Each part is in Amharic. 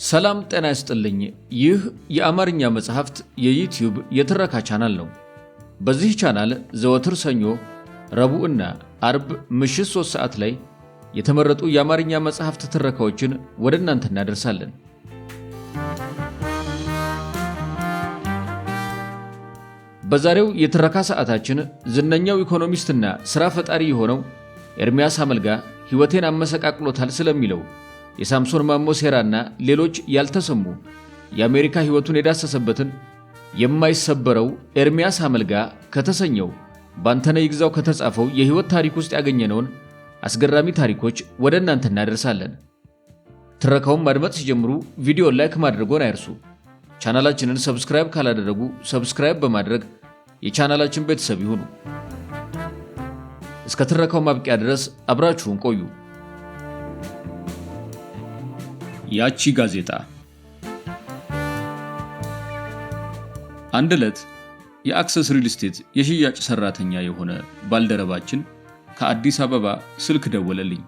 ሰላም ጤና ይስጥልኝ። ይህ የአማርኛ መጽሐፍት የዩቲዩብ የትረካ ቻናል ነው። በዚህ ቻናል ዘወትር ሰኞ፣ ረቡዕ እና አርብ ምሽት 3 ሰዓት ላይ የተመረጡ የአማርኛ መጽሐፍት ትረካዎችን ወደ እናንተ እናደርሳለን። በዛሬው የትረካ ሰዓታችን ዝነኛው ኢኮኖሚስትና ስራ ፈጣሪ የሆነው ኤርሚያስ አመልጋ ሕይወቴን አመሰቃቅሎታል ስለሚለው የሳምሶን ማሞ ሴራና ሌሎች ያልተሰሙ የአሜሪካ ሕይወቱን የዳሰሰበትን የማይሰበረው ኤርሚያስ አመልጋ ከተሰኘው ባንተነህ ይግዛው ከተጻፈው የሕይወት ታሪክ ውስጥ ያገኘነውን አስገራሚ ታሪኮች ወደ እናንተ እናደርሳለን። ትረካውን ማድመጥ ሲጀምሩ ቪዲዮ ላይክ ማድረግዎን አይርሱ። ቻናላችንን ሰብስክራይብ ካላደረጉ ሰብስክራይብ በማድረግ የቻናላችን ቤተሰብ ይሁኑ። እስከ ትረካው ማብቂያ ድረስ አብራችሁን ቆዩ። ያቺ ጋዜጣ። አንድ ዕለት የአክሰስ ሪል ስቴት የሽያጭ ሰራተኛ የሆነ ባልደረባችን ከአዲስ አበባ ስልክ ደወለልኝ።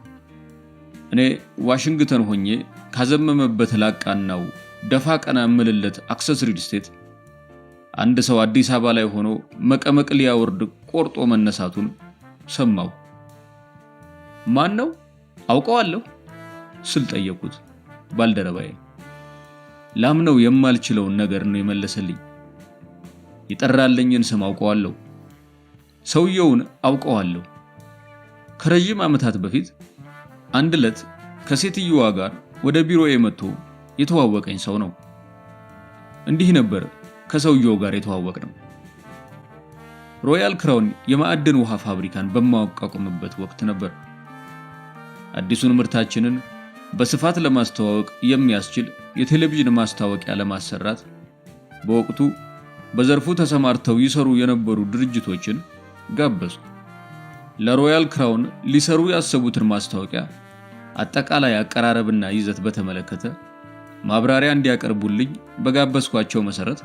እኔ ዋሽንግተን ሆኜ ካዘመመበት ላቃናው ደፋ ቀና እምልለት አክሰስ ሪል ስቴት አንድ ሰው አዲስ አበባ ላይ ሆኖ መቀመቅ ሊያወርድ ቆርጦ መነሳቱን ሰማው። ማን ነው? አውቀዋለሁ ስል ጠየቁት። ባልደረባዬ ላምነው የማልችለውን ነገር ነው የመለሰልኝ። የጠራልኝን ስም አውቀዋለሁ፣ ሰውየውን አውቀዋለሁ። ከረጅም ዓመታት በፊት አንድ ዕለት ከሴትየዋ ጋር ወደ ቢሮዬ መጥቶ የተዋወቀኝ ሰው ነው። እንዲህ ነበር ከሰውየው ጋር የተዋወቅነው። ሮያል ክራውን የማዕድን ውሃ ፋብሪካን በማቋቋምበት ወቅት ነበር። አዲሱን ምርታችንን በስፋት ለማስተዋወቅ የሚያስችል የቴሌቪዥን ማስታወቂያ ለማሰራት በወቅቱ በዘርፉ ተሰማርተው ይሰሩ የነበሩ ድርጅቶችን ጋበዝኩ። ለሮያል ክራውን ሊሰሩ ያሰቡትን ማስታወቂያ አጠቃላይ አቀራረብና ይዘት በተመለከተ ማብራሪያ እንዲያቀርቡልኝ በጋበዝኳቸው መሰረት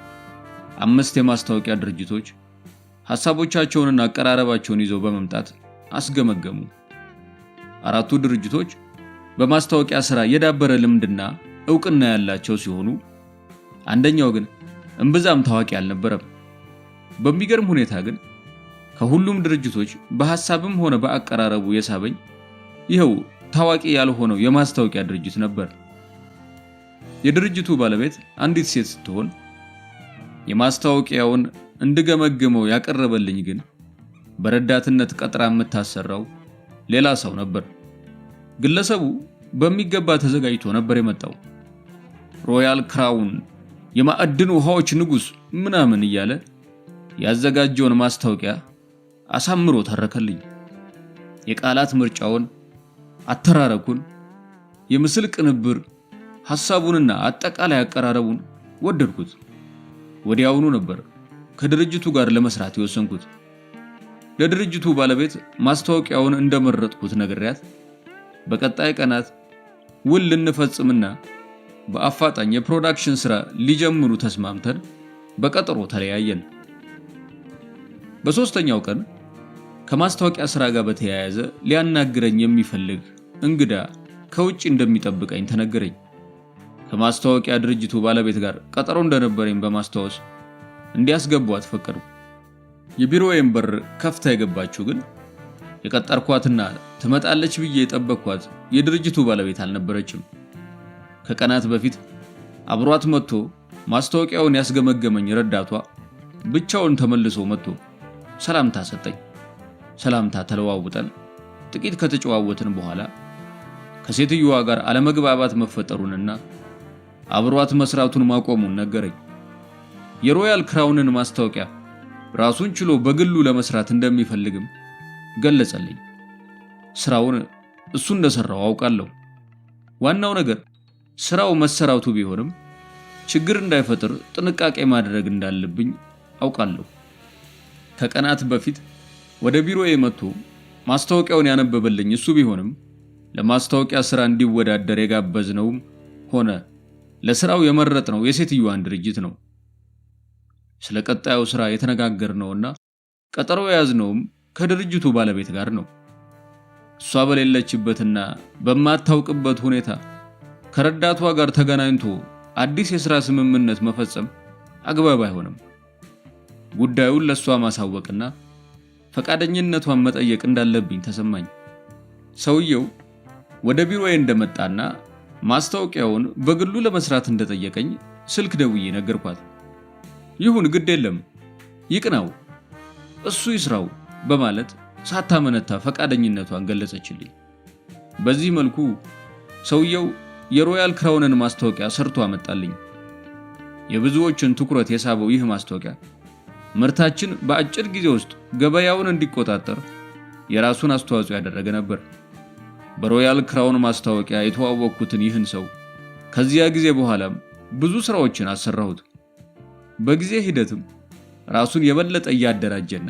5 የማስታወቂያ ድርጅቶች ሐሳቦቻቸውንና አቀራረባቸውን ይዘው በመምጣት አስገመገሙ። 4ቱ ድርጅቶች በማስታወቂያ ሥራ የዳበረ ልምድና ዕውቅና ያላቸው ሲሆኑ አንደኛው ግን እምብዛም ታዋቂ አልነበረም። በሚገርም ሁኔታ ግን ከሁሉም ድርጅቶች በሐሳብም ሆነ በአቀራረቡ የሳበኝ ይኸው ታዋቂ ያልሆነው የማስታወቂያ ድርጅት ነበር። የድርጅቱ ባለቤት አንዲት ሴት ስትሆን የማስታወቂያውን እንድገመግመው ያቀረበልኝ ግን በረዳትነት ቀጥራ የምታሰራው ሌላ ሰው ነበር። ግለሰቡ በሚገባ ተዘጋጅቶ ነበር የመጣው። ሮያል ክራውን የማዕድን ውሃዎች ንጉስ ምናምን እያለ ያዘጋጀውን ማስታወቂያ አሳምሮ ተረከልኝ። የቃላት ምርጫውን፣ አተራረኩን፣ የምስል ቅንብር ሐሳቡንና አጠቃላይ አቀራረቡን ወደድኩት። ወዲያውኑ ነበር ከድርጅቱ ጋር ለመስራት የወሰንኩት። ለድርጅቱ ባለቤት ማስታወቂያውን እንደመረጥኩት ነግሬያት በቀጣይ ቀናት ውል ልንፈጽምና በአፋጣኝ የፕሮዳክሽን ሥራ ሊጀምሩ ተስማምተን በቀጠሮ ተለያየን። በሶስተኛው ቀን ከማስታወቂያ ሥራ ጋር በተያያዘ ሊያናግረኝ የሚፈልግ እንግዳ ከውጭ እንደሚጠብቀኝ ተነገረኝ። ከማስታወቂያ ድርጅቱ ባለቤት ጋር ቀጠሮ እንደነበረኝ በማስታወስ እንዲያስገቧት ፈቀዱ። የቢሮዬን በር ከፍታ የገባችው ግን የቀጠርኳትና ትመጣለች ብዬ የጠበቅኳት የድርጅቱ ባለቤት አልነበረችም። ከቀናት በፊት አብሯት መጥቶ ማስታወቂያውን ያስገመገመኝ ረዳቷ ብቻውን ተመልሶ መጥቶ ሰላምታ ሰጠኝ። ሰላምታ ተለዋውጠን ጥቂት ከተጨዋወትን በኋላ ከሴትየዋ ጋር አለመግባባት መፈጠሩንና አብሯት መስራቱን ማቆሙን ነገረኝ። የሮያል ክራውንን ማስታወቂያ ራሱን ችሎ በግሉ ለመስራት እንደሚፈልግም ገለጸልኝ። ስራውን እሱ እንደሰራው አውቃለሁ። ዋናው ነገር ስራው መሰራቱ ቢሆንም ችግር እንዳይፈጥር ጥንቃቄ ማድረግ እንዳለብኝ አውቃለሁ። ከቀናት በፊት ወደ ቢሮዬ መጥቶ ማስታወቂያውን ያነበበልኝ እሱ ቢሆንም ለማስታወቂያ ስራ እንዲወዳደር የጋበዝነውም ሆነ ለስራው የመረጥነው የሴትዮዋን ድርጅት ነው። ስለ ቀጣዩ ስራ የተነጋገርነውና ቀጠሮ የያዝነውም ከድርጅቱ ባለቤት ጋር ነው። እሷ በሌለችበትና በማታውቅበት ሁኔታ ከረዳቷ ጋር ተገናኝቶ አዲስ የሥራ ስምምነት መፈጸም አግባብ አይሆንም። ጉዳዩን ለሷ ማሳወቅና ፈቃደኝነቷን መጠየቅ እንዳለብኝ ተሰማኝ። ሰውየው ወደ ቢሮዬ እንደመጣና ማስታወቂያውን በግሉ ለመስራት እንደጠየቀኝ ስልክ ደውዬ ነገርኳት። ይሁን ግድ የለም ይቅናው፣ እሱ ይስራው በማለት ሳታመነታ ፈቃደኝነቷን ገለጸችልኝ። በዚህ መልኩ ሰውየው የሮያል ክራውንን ማስታወቂያ ሰርቶ አመጣልኝ። የብዙዎችን ትኩረት የሳበው ይህ ማስታወቂያ ምርታችን በአጭር ጊዜ ውስጥ ገበያውን እንዲቆጣጠር የራሱን አስተዋጽኦ ያደረገ ነበር። በሮያል ክራውን ማስታወቂያ የተዋወቅኩትን ይህን ሰው ከዚያ ጊዜ በኋላም ብዙ ስራዎችን አሰራሁት። በጊዜ ሂደትም ራሱን የበለጠ እያደራጀና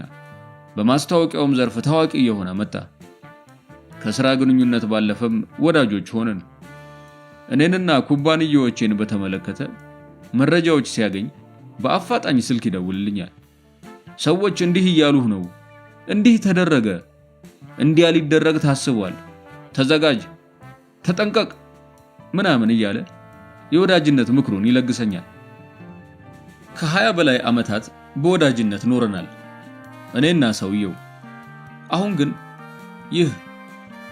በማስታወቂያውም ዘርፍ ታዋቂ የሆነ መጣ። ከሥራ ግንኙነት ባለፈም ወዳጆች ሆነን። እኔንና ኩባንያዎቼን በተመለከተ መረጃዎች ሲያገኝ በአፋጣኝ ስልክ ይደውልልኛል። ሰዎች እንዲህ እያሉህ ነው፣ እንዲህ ተደረገ፣ እንዲያ ሊደረግ ታስቧል፣ ተዘጋጅ፣ ተጠንቀቅ ምናምን እያለ የወዳጅነት ምክሩን ይለግሰኛል። ከ20 በላይ ዓመታት በወዳጅነት ኖረናል እኔና ሰውየው። አሁን ግን ይህ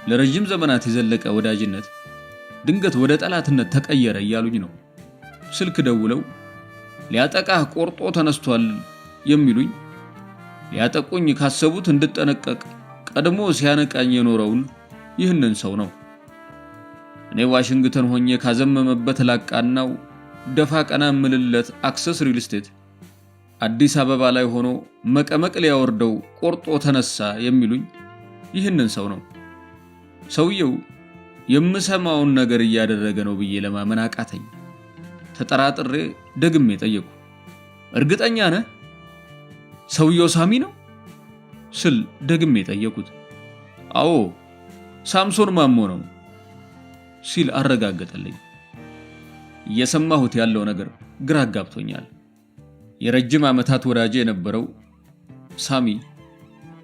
ለረጅም ዘመናት የዘለቀ ወዳጅነት ድንገት ወደ ጠላትነት ተቀየረ እያሉኝ ነው። ስልክ ደውለው ሊያጠቃህ ቆርጦ ተነስቷል የሚሉኝ ሊያጠቁኝ ካሰቡት እንድጠነቀቅ ቀድሞ ሲያነቃኝ የኖረውን ይህንን ሰው ነው። እኔ ዋሽንግተን ሆኜ ካዘመመበት ላቃናው ደፋ ቀና ምልለት አክሰስ ሪል ስቴት አዲስ አበባ ላይ ሆኖ መቀመቅ ሊያወርደው ቆርጦ ተነሳ የሚሉኝ ይህንን ሰው ነው። ሰውየው የምሰማውን ነገር እያደረገ ነው ብዬ ለማመን አቃተኝ። ተጠራጥሬ ደግሜ ጠየቁ። እርግጠኛ ነህ ሰውየው ሳሚ ነው ስል ደግሜ ጠየቁት። አዎ ሳምሶን ማሞ ነው ሲል አረጋገጠልኝ። እየሰማሁት ያለው ነገር ግራ አጋብቶኛል። የረጅም ዓመታት ወዳጄ የነበረው ሳሚ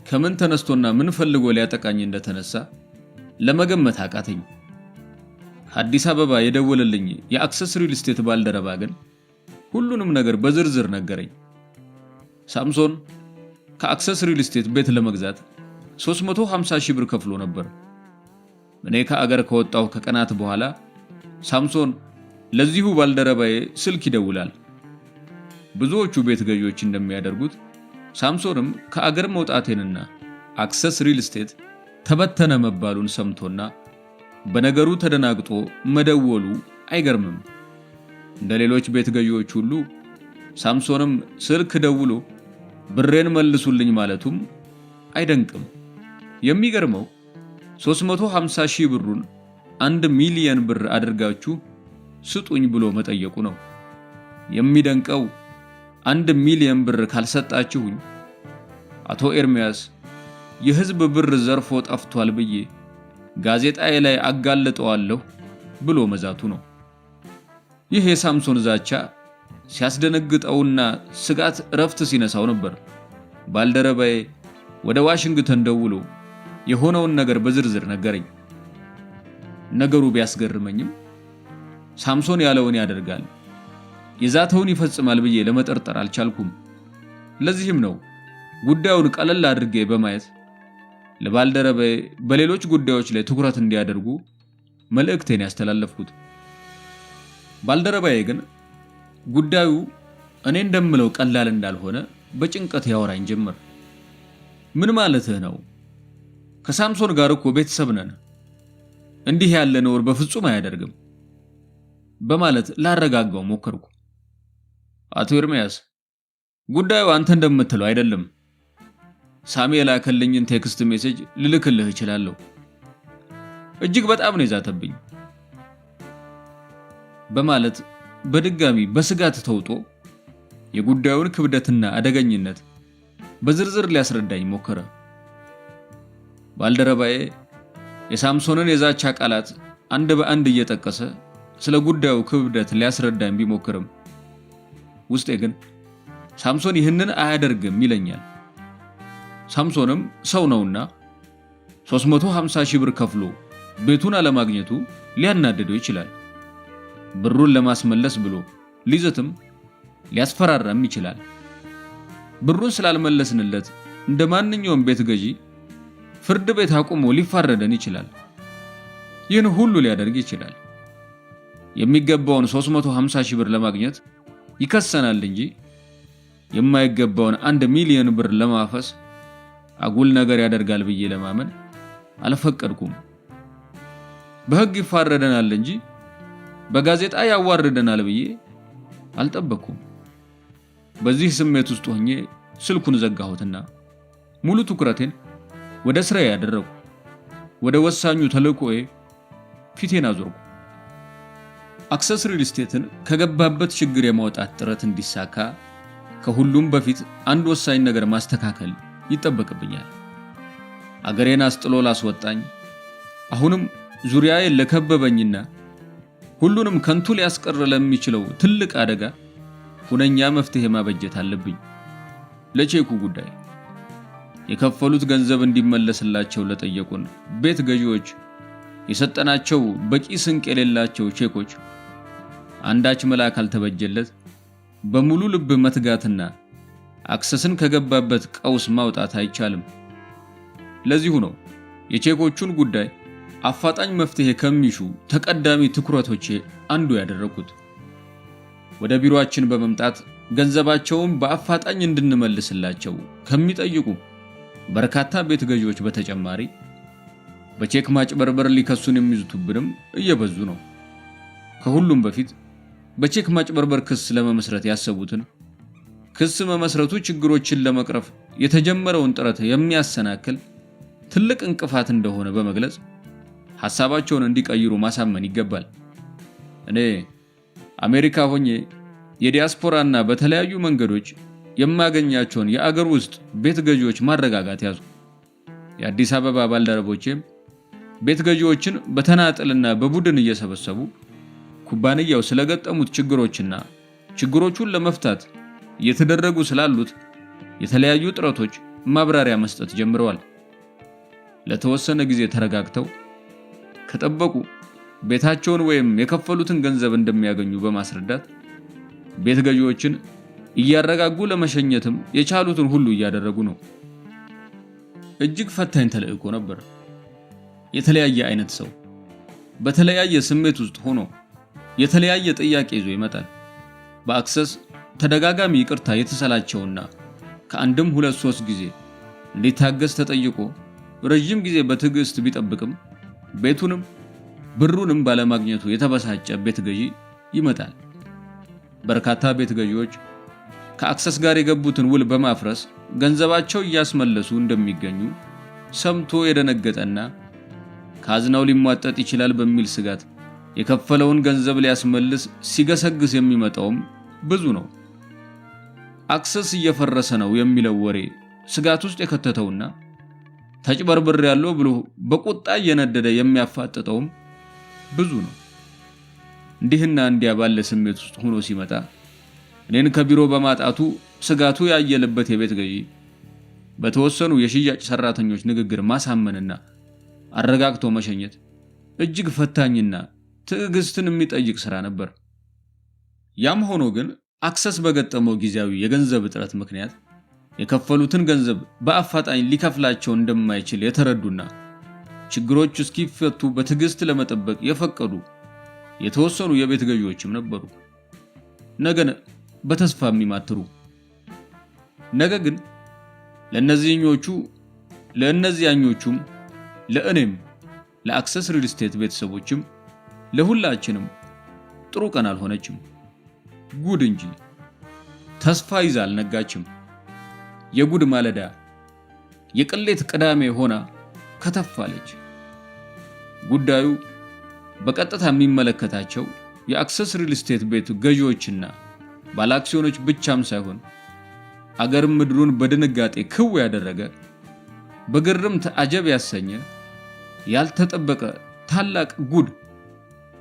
ከምን ተነስቶና ምን ፈልጎ ሊያጠቃኝ እንደተነሳ ለመገመት አቃተኝ። ከአዲስ አበባ የደወለልኝ የአክሰስ ሪል ስቴት ባልደረባ ግን ሁሉንም ነገር በዝርዝር ነገረኝ። ሳምሶን ከአክሰስ ሪል ስቴት ቤት ለመግዛት 350 ሺህ ብር ከፍሎ ነበር። እኔ ከአገር ከወጣሁ ከቀናት በኋላ ሳምሶን ለዚሁ ባልደረባዬ ስልክ ይደውላል። ብዙዎቹ ቤት ገዢዎች እንደሚያደርጉት ሳምሶንም ከአገር መውጣቴንና አክሰስ ሪል ስቴት ተበተነ መባሉን ሰምቶና በነገሩ ተደናግጦ መደወሉ አይገርምም። እንደ ሌሎች ቤት ገዢዎች ሁሉ ሳምሶንም ስልክ ደውሎ ብሬን መልሱልኝ ማለቱም አይደንቅም። የሚገርመው 350 ሺህ ብሩን 1 ሚሊዮን ብር አድርጋችሁ ስጡኝ ብሎ መጠየቁ ነው። የሚደንቀው 1 ሚሊዮን ብር ካልሰጣችሁኝ አቶ ኤርሚያስ የሕዝብ ብር ዘርፎ ጠፍቷል ብዬ ጋዜጣዬ ላይ አጋልጠዋለሁ ብሎ መዛቱ ነው። ይህ የሳምሶን ዛቻ ሲያስደነግጠውና ስጋት እረፍት ሲነሳው ነበር ባልደረባዬ ወደ ዋሽንግተን ደውሎ የሆነውን ነገር በዝርዝር ነገረኝ። ነገሩ ቢያስገርመኝም ሳምሶን ያለውን ያደርጋል፣ የዛተውን ይፈጽማል ብዬ ለመጠርጠር አልቻልኩም። ለዚህም ነው ጉዳዩን ቀለል አድርጌ በማየት ለባልደረባዬ በሌሎች ጉዳዮች ላይ ትኩረት እንዲያደርጉ መልእክቴን ያስተላለፍኩት። ባልደረባዬ ግን ጉዳዩ እኔ እንደምለው ቀላል እንዳልሆነ በጭንቀት ያወራኝ ጀመር። ምን ማለትህ ነው? ከሳምሶን ጋር እኮ ቤተሰብ ነን፣ እንዲህ ያለ ነውር በፍጹም አያደርግም በማለት ላረጋጋው ሞከርኩ። አቶ ኤርሚያስ ጉዳዩ አንተ እንደምትለው አይደለም። ሳሚ የላከልኝን ቴክስት ሜሴጅ ልልክልህ እችላለሁ። እጅግ በጣም ነው የዛተብኝ በማለት በድጋሚ በስጋት ተውጦ የጉዳዩን ክብደትና አደገኝነት በዝርዝር ሊያስረዳኝ ሞከረ። ባልደረባዬ የሳምሶንን የዛቻ ቃላት አንድ በአንድ እየጠቀሰ ስለ ጉዳዩ ክብደት ሊያስረዳኝ ቢሞክርም ውስጤ ግን ሳምሶን ይህንን አያደርግም ይለኛል። ሳምሶንም ሰው ነውና 350 ሺህ ብር ከፍሎ ቤቱን አለማግኘቱ ሊያናድደው ይችላል። ብሩን ለማስመለስ ብሎ ሊዘትም ሊያስፈራራም ይችላል። ብሩን ስላልመለስንለት እንደ ማንኛውም ቤት ገዢ ፍርድ ቤት አቁሞ ሊፋረደን ይችላል። ይህን ሁሉ ሊያደርግ ይችላል። የሚገባውን 350 ሺህ ብር ለማግኘት ይከሰናል እንጂ የማይገባውን 1 ሚሊዮን ብር ለማፈስ አጉል ነገር ያደርጋል ብዬ ለማመን አልፈቀድኩም። በሕግ ይፋረደናል እንጂ በጋዜጣ ያዋርደናል ብዬ አልጠበቅኩም። በዚህ ስሜት ውስጥ ሆኜ ስልኩን ዘጋሁትና ሙሉ ትኩረቴን ወደ ስራዬ ያደረኩ። ወደ ወሳኙ ተልእኮዬ ፊቴን አዞርኩ። አክሰስ ሪል ስቴትን ከገባበት ችግር የማውጣት ጥረት እንዲሳካ ከሁሉም በፊት አንድ ወሳኝ ነገር ማስተካከል ይጠበቅብኛል። አገሬን አስጥሎ ላስወጣኝ፣ አሁንም ዙሪያዬን ለከበበኝና ሁሉንም ከንቱ ሊያስቀር ለሚችለው ትልቅ አደጋ ሁነኛ መፍትሄ ማበጀት አለብኝ። ለቼኩ ጉዳይ የከፈሉት ገንዘብ እንዲመለስላቸው ለጠየቁን ቤት ገዢዎች የሰጠናቸው በቂ ስንቅ የሌላቸው ቼኮች አንዳች መላ ካልተበጀለት በሙሉ ልብ መትጋትና አክሰስን ከገባበት ቀውስ ማውጣት አይቻልም። ለዚሁ ነው የቼኮቹን ጉዳይ አፋጣኝ መፍትሄ ከሚሹ ተቀዳሚ ትኩረቶቼ አንዱ ያደረኩት። ወደ ቢሮአችን በመምጣት ገንዘባቸውን በአፋጣኝ እንድንመልስላቸው ከሚጠይቁ በርካታ ቤት ገዢዎች በተጨማሪ በቼክ ማጭበርበር ሊከሱን የሚይዙትብንም እየበዙ ነው። ከሁሉም በፊት በቼክ ማጭበርበር ክስ ለመመስረት ያሰቡትን ክስ መመስረቱ ችግሮችን ለመቅረፍ የተጀመረውን ጥረት የሚያሰናክል ትልቅ እንቅፋት እንደሆነ በመግለጽ ሐሳባቸውን እንዲቀይሩ ማሳመን ይገባል። እኔ አሜሪካ ሆኜ የዲያስፖራና በተለያዩ መንገዶች የማገኛቸውን የአገር ውስጥ ቤት ገዢዎች ማረጋጋት ያዙ። የአዲስ አበባ ባልደረቦቼም ቤት ገዢዎችን በተናጠልና በቡድን እየሰበሰቡ ኩባንያው ስለገጠሙት ችግሮችና ችግሮቹን ለመፍታት እየተደረጉ ስላሉት የተለያዩ ጥረቶች ማብራሪያ መስጠት ጀምረዋል። ለተወሰነ ጊዜ ተረጋግተው ከጠበቁ ቤታቸውን ወይም የከፈሉትን ገንዘብ እንደሚያገኙ በማስረዳት ቤት ገዢዎችን እያረጋጉ ለመሸኘትም የቻሉትን ሁሉ እያደረጉ ነው። እጅግ ፈታኝ ተልእኮ ነበር። የተለያየ አይነት ሰው በተለያየ ስሜት ውስጥ ሆኖ የተለያየ ጥያቄ ይዞ ይመጣል። በአክሰስ ተደጋጋሚ ይቅርታ የተሰላቸውና ከአንድም 2-3 ጊዜ እንዲታገስ ተጠይቆ ረጅም ጊዜ በትዕግስት ቢጠብቅም ቤቱንም ብሩንም ባለማግኘቱ የተበሳጨ ቤት ገዢ ይመጣል። በርካታ ቤት ገዢዎች ከአክሰስ ጋር የገቡትን ውል በማፍረስ ገንዘባቸው እያስመለሱ እንደሚገኙ ሰምቶ የደነገጠና ካዝናው ሊሟጠጥ ይችላል በሚል ስጋት የከፈለውን ገንዘብ ሊያስመልስ ሲገሰግስ የሚመጣውም ብዙ ነው። አክሰስ እየፈረሰ ነው የሚለው ወሬ ስጋት ውስጥ የከተተውና ተጭበርብር ያለው ብሎ በቁጣ እየነደደ የሚያፋጥጠውም ብዙ ነው። እንዲህና እንዲያ ባለ ስሜት ውስጥ ሆኖ ሲመጣ እኔን ከቢሮ በማጣቱ ስጋቱ ያየለበት የቤት ገዢ በተወሰኑ የሽያጭ ሰራተኞች ንግግር ማሳመንና አረጋግቶ መሸኘት እጅግ ፈታኝና ትዕግስትን የሚጠይቅ ሥራ ነበር። ያም ሆኖ ግን አክሰስ በገጠመው ጊዜያዊ የገንዘብ እጥረት ምክንያት የከፈሉትን ገንዘብ በአፋጣኝ ሊከፍላቸው እንደማይችል የተረዱና ችግሮች እስኪፈቱ በትዕግስት ለመጠበቅ የፈቀዱ የተወሰኑ የቤት ገዢዎችም ነበሩ። ነገን በተስፋ የሚማትሩ። ነገ ግን ለእነዚያኞቹም ለእኔም ለአክሰስ ሪል ስቴት ቤተሰቦችም ለሁላችንም ጥሩ ቀን አልሆነችም። ጉድ እንጂ ተስፋ ይዛ አልነጋችም። የጉድ ማለዳ የቅሌት ቅዳሜ ሆና ከተፋለች። ጉዳዩ በቀጥታ የሚመለከታቸው የአክሰስ ሪል ስቴት ቤት ገዢዎችና ባለአክሲዮኖች ብቻም ሳይሆን አገር ምድሩን በድንጋጤ ክው ያደረገ በግርምት አጀብ ያሰኘ ያልተጠበቀ ታላቅ ጉድ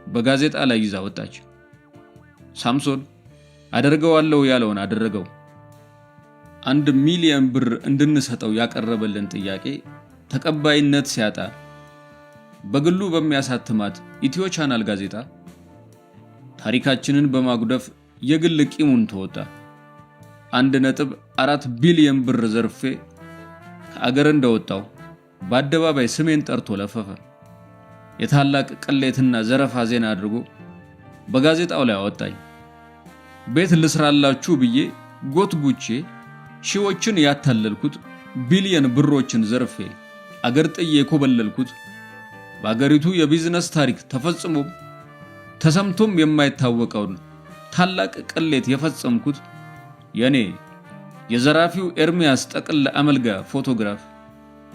በጋዜጣ ላይ ይዛ ወጣች። ሳምሶን አደርገዋለሁ ያለውን አደረገው። 1 ሚሊዮን ብር እንድንሰጠው ያቀረበልን ጥያቄ ተቀባይነት ሲያጣ በግሉ በሚያሳትማት ኢትዮ ቻናል ጋዜጣ ታሪካችንን በማጉደፍ የግል ቂሙን ተወጣ። 1.4 ቢሊዮን ብር ዘርፌ ከአገር እንደወጣው በአደባባይ ስሜን ጠርቶ ለፈፈ። የታላቅ ቅሌትና ዘረፋ ዜና አድርጎ በጋዜጣው ላይ አወጣኝ። ቤት ልስራላችሁ ብዬ ጎትጉቼ ሺዎችን ያታለልኩት፣ ቢሊዮን ብሮችን ዘርፌ አገር ጥዬ የኮበለልኩት፣ በአገሪቱ የቢዝነስ ታሪክ ተፈጽሞም ተሰምቶም የማይታወቀውን ታላቅ ቅሌት የፈጸምኩት የኔ የዘራፊው ኤርሚያስ ጠቅለ አመልጋ ፎቶግራፍ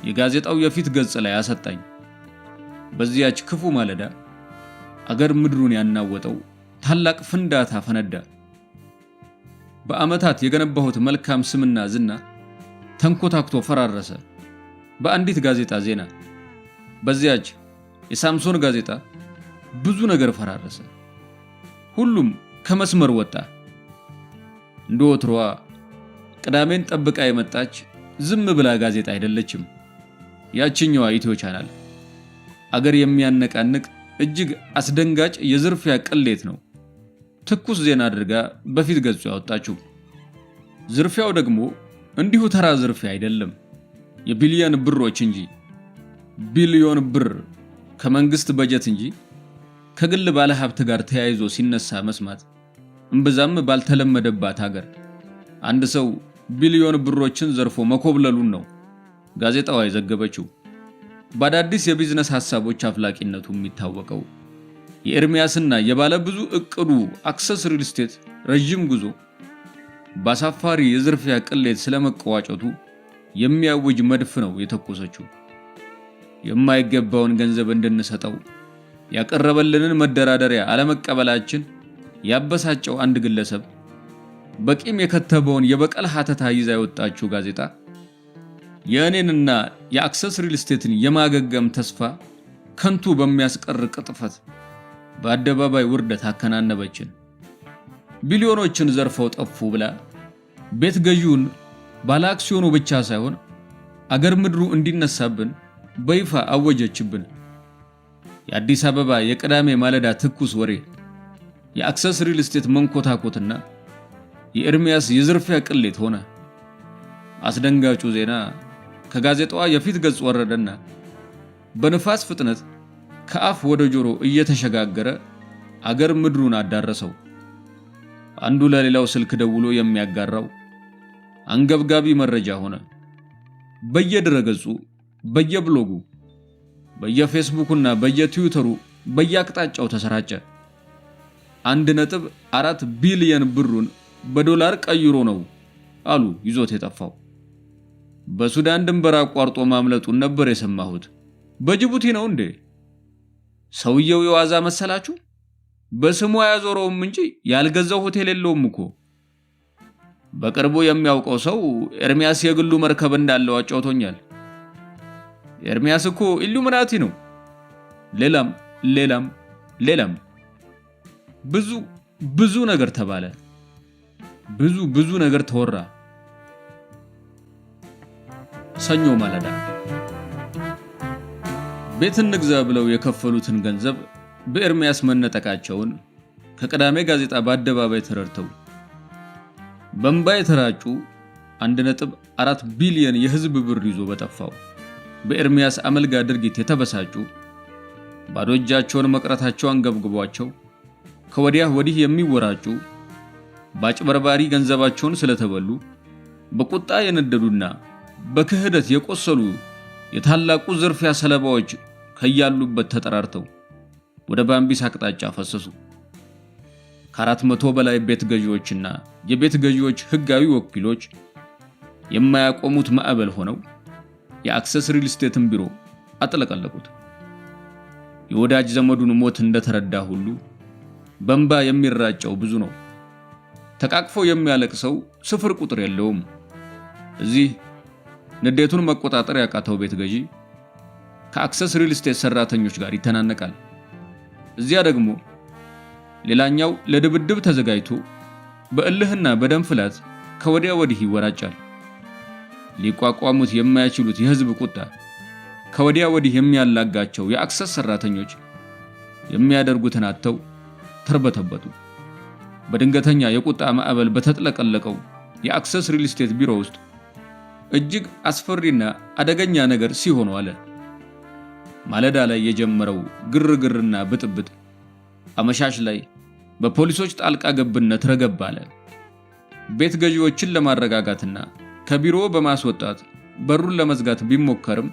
የጋዜጣው የፊት ገጽ ላይ አሰጣኝ። በዚያች ክፉ ማለዳ አገር ምድሩን ያናወጠው ታላቅ ፍንዳታ ፈነዳ። በአመታት የገነባሁት መልካም ስምና ዝና ተንኮታክቶ ፈራረሰ በአንዲት ጋዜጣ ዜና። በዚያች የሳምሶን ጋዜጣ ብዙ ነገር ፈራረሰ። ሁሉም ከመስመር ወጣ። እንደ ወትሮዋ ቅዳሜን ጠብቃ የመጣች ዝም ብላ ጋዜጣ አይደለችም። ያችኛዋ ኢትዮ ቻናል አገር የሚያነቃንቅ እጅግ አስደንጋጭ የዝርፊያ ቅሌት ነው ትኩስ ዜና አድርጋ በፊት ገጹ ያወጣችው። ዝርፊያው ደግሞ እንዲሁ ተራ ዝርፊያ አይደለም፣ የቢሊዮን ብሮች እንጂ። ቢሊዮን ብር ከመንግስት በጀት እንጂ ከግል ባለ ሀብት ጋር ተያይዞ ሲነሳ መስማት እምብዛም ባልተለመደባት ሀገር አንድ ሰው ቢሊዮን ብሮችን ዘርፎ መኮብለሉን ነው ጋዜጣዋ የዘገበችው። በአዳዲስ የቢዝነስ ሐሳቦች አፍላቂነቱ የሚታወቀው የኤርሚያስና የባለ ብዙ እቅዱ አክሰስ ሪል ስቴት ረጅም ጉዞ በአሳፋሪ የዝርፊያ ቅሌት ስለመቀዋጨቱ የሚያውጅ መድፍ ነው የተኮሰችው። የማይገባውን ገንዘብ እንድንሰጠው ያቀረበልንን መደራደሪያ አለመቀበላችን ያበሳጨው አንድ ግለሰብ በቂም የከተበውን የበቀል ሀተታ ይዛ የወጣችው ጋዜጣ የእኔንና የአክሰስ ሪል ስቴትን የማገገም ተስፋ ከንቱ በሚያስቀር ቅጥፈት በአደባባይ ውርደት አከናነበችን። ቢሊዮኖችን ዘርፈው ጠፉ ብላ ቤት ገዢውን ባለ አክሲዮኑ ብቻ ሳይሆን አገር ምድሩ እንዲነሳብን በይፋ አወጀችብን። የአዲስ አበባ የቅዳሜ ማለዳ ትኩስ ወሬ የአክሰስ ሪል ስቴት መንኮታኮትና የኤርሚያስ የዝርፊያ ቅሌት ሆነ። አስደንጋጩ ዜና ከጋዜጣዋ የፊት ገጽ ወረደና በንፋስ ፍጥነት ከአፍ ወደ ጆሮ እየተሸጋገረ አገር ምድሩን አዳረሰው። አንዱ ለሌላው ስልክ ደውሎ የሚያጋራው አንገብጋቢ መረጃ ሆነ። በየድረገጹ፣ በየብሎጉ፣ በየፌስቡክና በየትዊተሩ በየአቅጣጫው ተሰራጨ። 1.4 ቢሊዮን ብሩን በዶላር ቀይሮ ነው አሉ ይዞት የጠፋው። በሱዳን ድንበር አቋርጦ ማምለጡን ነበር የሰማሁት። በጅቡቲ ነው እንዴ? ሰውየው የዋዛ መሰላችሁ? በስሙ ያዞረውም እንጂ ያልገዛው ሆቴል የለውም እኮ። በቅርቡ የሚያውቀው ሰው ኤርሚያስ የግሉ መርከብ እንዳለው አጫውቶኛል። ኤርሚያስ እኮ ኢሉሚናቲ ነው። ሌላም ብዙ ነገር ተባለ። ብዙ ነገር ተወራ። ሰኞ ማለዳ ቤት እንግዛ ብለው የከፈሉትን ገንዘብ በኤርሚያስ መነጠቃቸውን ከቅዳሜ ጋዜጣ በአደባባይ ተረድተው በእንባ የተራጩ 1.4 ቢሊዮን የህዝብ ብር ይዞ በጠፋው በኤርሚያስ አመልጋ ድርጊት የተበሳጩ ባዶ እጃቸውን መቅረታቸው አንገብግቧቸው ከወዲያ ወዲህ የሚወራጩ ባጭበርባሪ ገንዘባቸውን ስለተበሉ በቁጣ የነደዱና በክህደት የቆሰሉ የታላቁ ዝርፊያ ሰለባዎች ከያሉበት ተጠራርተው ወደ ባምቢስ አቅጣጫ ፈሰሱ። ከ400 በላይ ቤት ገዢዎችና የቤት ገዢዎች ህጋዊ ወኪሎች የማያቆሙት ማዕበል ሆነው የአክሰስ ሪል ስቴትን ቢሮ አጥለቀለቁት። የወዳጅ ዘመዱን ሞት እንደተረዳ ሁሉ በእንባ የሚራጨው ብዙ ነው። ተቃቅፎ የሚያለቅሰው ስፍር ቁጥር የለውም። እዚህ ንዴቱን መቆጣጠር ያቃተው ቤት ገዢ ከአክሰስ ሪል ስቴት ሰራተኞች ጋር ይተናነቃል። እዚያ ደግሞ ሌላኛው ለድብድብ ተዘጋጅቶ በእልህና በደም ፍላት ከወዲያ ወዲህ ይወራጫል። ሊቋቋሙት የማይችሉት የህዝብ ቁጣ ከወዲያ ወዲህ የሚያላጋቸው የአክሰስ ሰራተኞች የሚያደርጉትን አጥተው ተርበተበቱ። በድንገተኛ የቁጣ ማዕበል በተጥለቀለቀው የአክሰስ ሪል ስቴት ቢሮ ውስጥ እጅግ አስፈሪና አደገኛ ነገር ሲሆን ዋለ። ማለዳ ላይ የጀመረው ግርግርና ብጥብጥ አመሻሽ ላይ በፖሊሶች ጣልቃ ገብነት ረገብ አለ። ቤት ገዢዎችን ለማረጋጋትና ከቢሮ በማስወጣት በሩን ለመዝጋት ቢሞከርም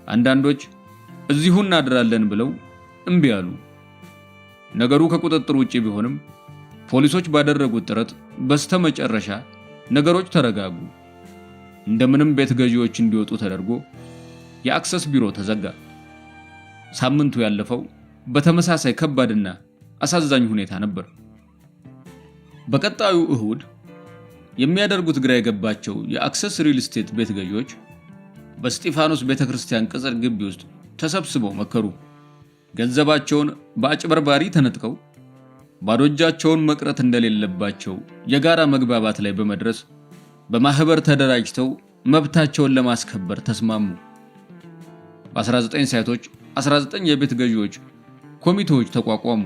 አንዳንዶች እዚሁ እናድራለን ብለው እምቢ አሉ። ነገሩ ከቁጥጥር ውጪ ቢሆንም ፖሊሶች ባደረጉት ጥረት በስተመጨረሻ ነገሮች ተረጋጉ። እንደምንም ቤት ገዢዎች እንዲወጡ ተደርጎ የአክሰስ ቢሮ ተዘጋ። ሳምንቱ ያለፈው በተመሳሳይ ከባድና አሳዛኝ ሁኔታ ነበር። በቀጣዩ እሁድ የሚያደርጉት ግራ የገባቸው የአክሰስ ሪል ስቴት ቤት ገዢዎች በስጢፋኖስ ቤተክርስቲያን ቅጽር ግቢ ውስጥ ተሰብስበው መከሩ። ገንዘባቸውን በአጭበርባሪ ተነጥቀው ባዶ እጃቸውን መቅረት እንደሌለባቸው የጋራ መግባባት ላይ በመድረስ በማህበር ተደራጅተው መብታቸውን ለማስከበር ተስማሙ። በ19 ሳይቶች 19 የቤት ገዢዎች ኮሚቴዎች ተቋቋሙ።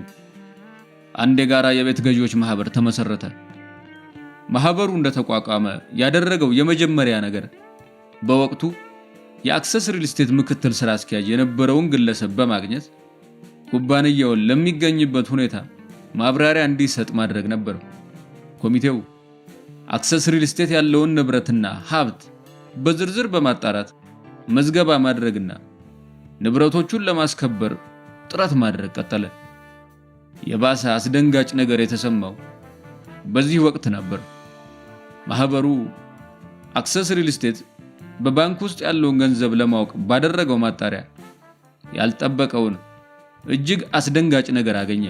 አንድ የጋራ የቤት ገዢዎች ማህበር ተመሰረተ። ማህበሩ እንደተቋቋመ ያደረገው የመጀመሪያ ነገር በወቅቱ የአክሰስ ሪል ስቴት ምክትል ስራ አስኪያጅ የነበረውን ግለሰብ በማግኘት ኩባንያውን ለሚገኝበት ሁኔታ ማብራሪያ እንዲሰጥ ማድረግ ነበር። ኮሚቴው አክሰስ ሪል ስቴት ያለውን ንብረትና ሀብት በዝርዝር በማጣራት መዝገባ ማድረግና ንብረቶቹን ለማስከበር ጥረት ማድረግ ቀጠለ። የባሰ አስደንጋጭ ነገር የተሰማው በዚህ ወቅት ነበር። ማህበሩ አክሰስ ሪል ስቴት በባንክ ውስጥ ያለውን ገንዘብ ለማወቅ ባደረገው ማጣሪያ ያልጠበቀውን እጅግ አስደንጋጭ ነገር አገኘ።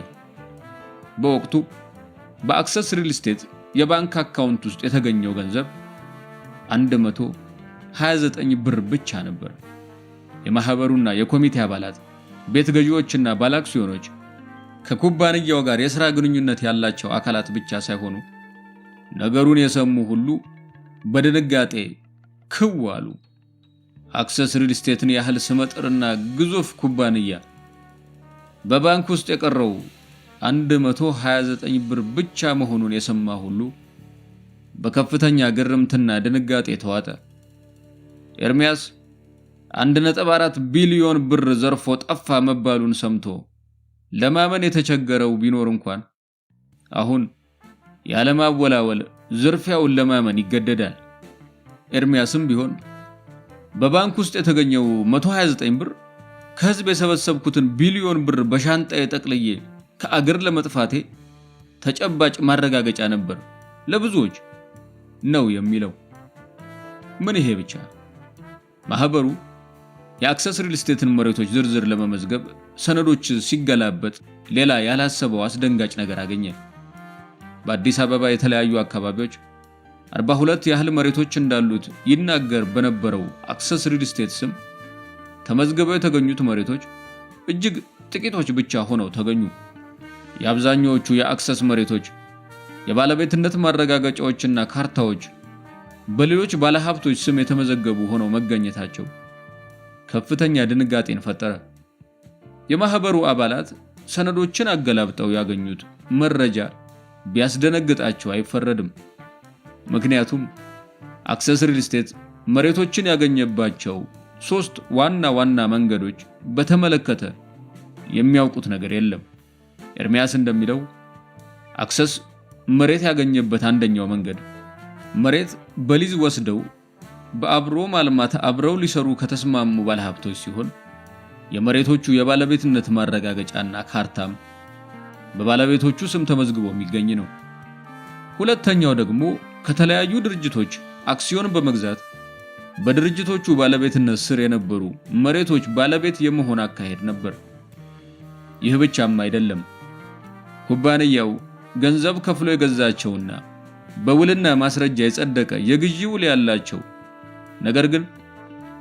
በወቅቱ በአክሰስ ሪል ስቴት የባንክ አካውንት ውስጥ የተገኘው ገንዘብ 129 ብር ብቻ ነበር። የማህበሩና የኮሚቴ አባላት፣ ቤት ገዢዎችና ባለአክሲዮኖች ከኩባንያው ጋር የሥራ ግንኙነት ያላቸው አካላት ብቻ ሳይሆኑ ነገሩን የሰሙ ሁሉ በድንጋጤ ክው አሉ። አክሰስ ሪል ስቴትን ያህል ስመጥርና ግዙፍ ኩባንያ በባንክ ውስጥ የቀረው 129 ብር ብቻ መሆኑን የሰማ ሁሉ በከፍተኛ ግርምትና ድንጋጤ ተዋጠ። ኤርሚያስ 1.4 ቢሊዮን ብር ዘርፎ ጠፋ መባሉን ሰምቶ ለማመን የተቸገረው ቢኖር እንኳን አሁን ያለማወላወል ዝርፊያውን ለማመን ይገደዳል። ኤርሚያስም ቢሆን በባንክ ውስጥ የተገኘው 129 ብር ከህዝብ የሰበሰብኩትን ቢሊዮን ብር በሻንጣዬ ጠቅልዬ ከአገር ለመጥፋቴ ተጨባጭ ማረጋገጫ ነበር ለብዙዎች ነው የሚለው። ምን ይሄ ብቻ! ማህበሩ የአክሰስ ሪል ስቴትን መሬቶች ዝርዝር ለመመዝገብ ሰነዶች ሲገላበጥ ሌላ ያላሰበው አስደንጋጭ ነገር አገኘ። በአዲስ አበባ የተለያዩ አካባቢዎች 42 ያህል መሬቶች እንዳሉት ይናገር በነበረው አክሰስ ሪል ስቴት ስም ተመዝግበው የተገኙት መሬቶች እጅግ ጥቂቶች ብቻ ሆነው ተገኙ። የአብዛኛዎቹ የአክሰስ መሬቶች የባለቤትነት ማረጋገጫዎችና ካርታዎች በሌሎች ባለሀብቶች ስም የተመዘገቡ ሆነው መገኘታቸው ከፍተኛ ድንጋጤን ፈጠረ። የማህበሩ አባላት ሰነዶችን አገላብጠው ያገኙት መረጃ ቢያስደነግጣቸው አይፈረድም። ምክንያቱም አክሰስ ሪል ስቴት መሬቶችን ያገኘባቸው 3 ዋና ዋና መንገዶች በተመለከተ የሚያውቁት ነገር የለም። ኤርሚያስ እንደሚለው አክሰስ መሬት ያገኘበት አንደኛው መንገድ መሬት በሊዝ ወስደው በአብሮ ማልማት አብረው ሊሰሩ ከተስማሙ ባለሀብቶች ሲሆን የመሬቶቹ የባለቤትነት ማረጋገጫና ካርታም በባለቤቶቹ ስም ተመዝግቦ የሚገኝ ነው። ሁለተኛው ደግሞ ከተለያዩ ድርጅቶች አክሲዮን በመግዛት በድርጅቶቹ ባለቤትነት ስር የነበሩ መሬቶች ባለቤት የመሆን አካሄድ ነበር። ይህ ብቻም አይደለም። ኩባንያው ገንዘብ ከፍሎ የገዛቸውና በውልና ማስረጃ የጸደቀ የግዢ ውል ያላቸው ነገር ግን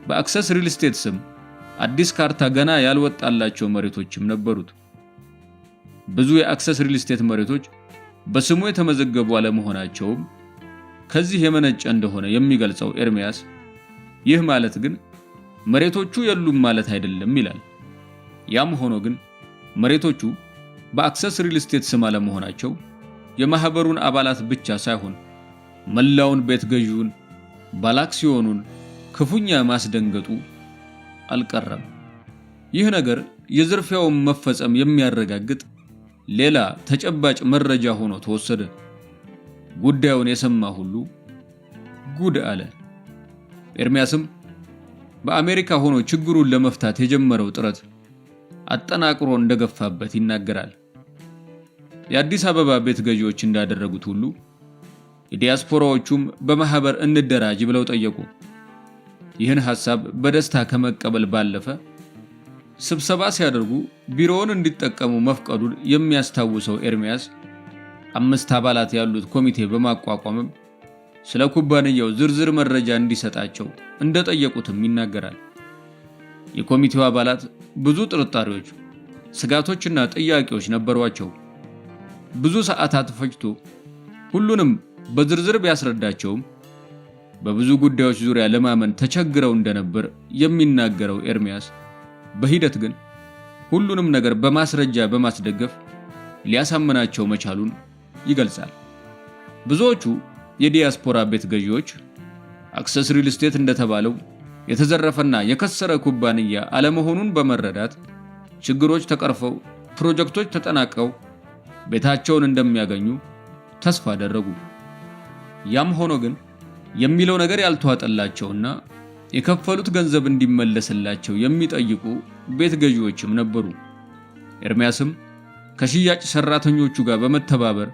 በአክሰስ ሪል ስቴት ስም አዲስ ካርታ ገና ያልወጣላቸው መሬቶችም ነበሩት። ብዙ የአክሰስ ሪል ስቴት መሬቶች በስሙ የተመዘገቡ አለመሆናቸውም ከዚህ የመነጨ እንደሆነ የሚገልጸው ኤርሚያስ ይህ ማለት ግን መሬቶቹ የሉም ማለት አይደለም ይላል። ያም ሆኖ ግን መሬቶቹ በአክሰስ ሪል ስቴት ስም አለመሆናቸው የማህበሩን አባላት ብቻ ሳይሆን መላውን ቤት ገዢውን ባለአክሲዮኑን ክፉኛ ማስደንገጡ አልቀረም። ይህ ነገር የዝርፊያውን መፈጸም የሚያረጋግጥ ሌላ ተጨባጭ መረጃ ሆኖ ተወሰደ። ጉዳዩን የሰማ ሁሉ ጉድ አለ። ኤርሚያስም በአሜሪካ ሆኖ ችግሩን ለመፍታት የጀመረው ጥረት አጠናቅሮ እንደገፋበት ይናገራል። የአዲስ አበባ ቤት ገዢዎች እንዳደረጉት ሁሉ የዲያስፖራዎቹም በማህበር እንደራጅ ብለው ጠየቁ። ይህን ሐሳብ በደስታ ከመቀበል ባለፈ ስብሰባ ሲያደርጉ ቢሮውን እንዲጠቀሙ መፍቀዱን የሚያስታውሰው ኤርሚያስ 5 አባላት ያሉት ኮሚቴ በማቋቋምም ስለ ኩባንያው ዝርዝር መረጃ እንዲሰጣቸው እንደጠየቁትም ይናገራል። የኮሚቴው አባላት ብዙ ጥርጣሬዎች፣ ስጋቶችና ጥያቄዎች ነበሯቸው። ብዙ ሰዓታት ፈጅቶ ሁሉንም በዝርዝር ቢያስረዳቸውም በብዙ ጉዳዮች ዙሪያ ለማመን ተቸግረው እንደነበር የሚናገረው ኤርሚያስ በሂደት ግን ሁሉንም ነገር በማስረጃ በማስደገፍ ሊያሳምናቸው መቻሉን ይገልጻል። ብዙዎቹ የዲያስፖራ ቤት ገዢዎች አክሰስ ሪል ስቴት እንደተባለው የተዘረፈና የከሰረ ኩባንያ አለመሆኑን በመረዳት ችግሮች ተቀርፈው ፕሮጀክቶች ተጠናቀው ቤታቸውን እንደሚያገኙ ተስፋ አደረጉ። ያም ሆኖ ግን የሚለው ነገር ያልተዋጠላቸውና የከፈሉት ገንዘብ እንዲመለስላቸው የሚጠይቁ ቤት ገዢዎችም ነበሩ። ኤርሚያስም ከሽያጭ ሰራተኞቹ ጋር በመተባበር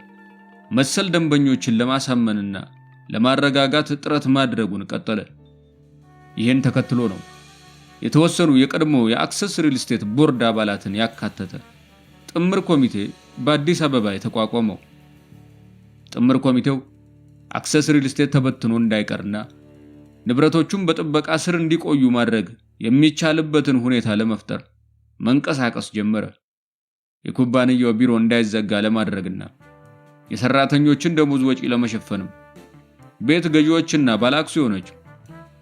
መሰል ደንበኞችን ለማሳመንና ለማረጋጋት ጥረት ማድረጉን ቀጠለ። ይህን ተከትሎ ነው የተወሰኑ የቀድሞ የአክሰስ ሪል ስቴት ቦርድ አባላትን ያካተተ ጥምር ኮሚቴ በአዲስ አበባ የተቋቋመው። ጥምር ኮሚቴው አክሰስ ሪል ስቴት ተበትኖ እንዳይቀርና ንብረቶቹም በጥበቃ ስር እንዲቆዩ ማድረግ የሚቻልበትን ሁኔታ ለመፍጠር መንቀሳቀስ ጀመረ። የኩባንያው ቢሮ እንዳይዘጋ ለማድረግና የሰራተኞችን ደሞዝ ወጪ ለመሸፈንም ቤት ገዢዎችና ባለአክሲዮኖች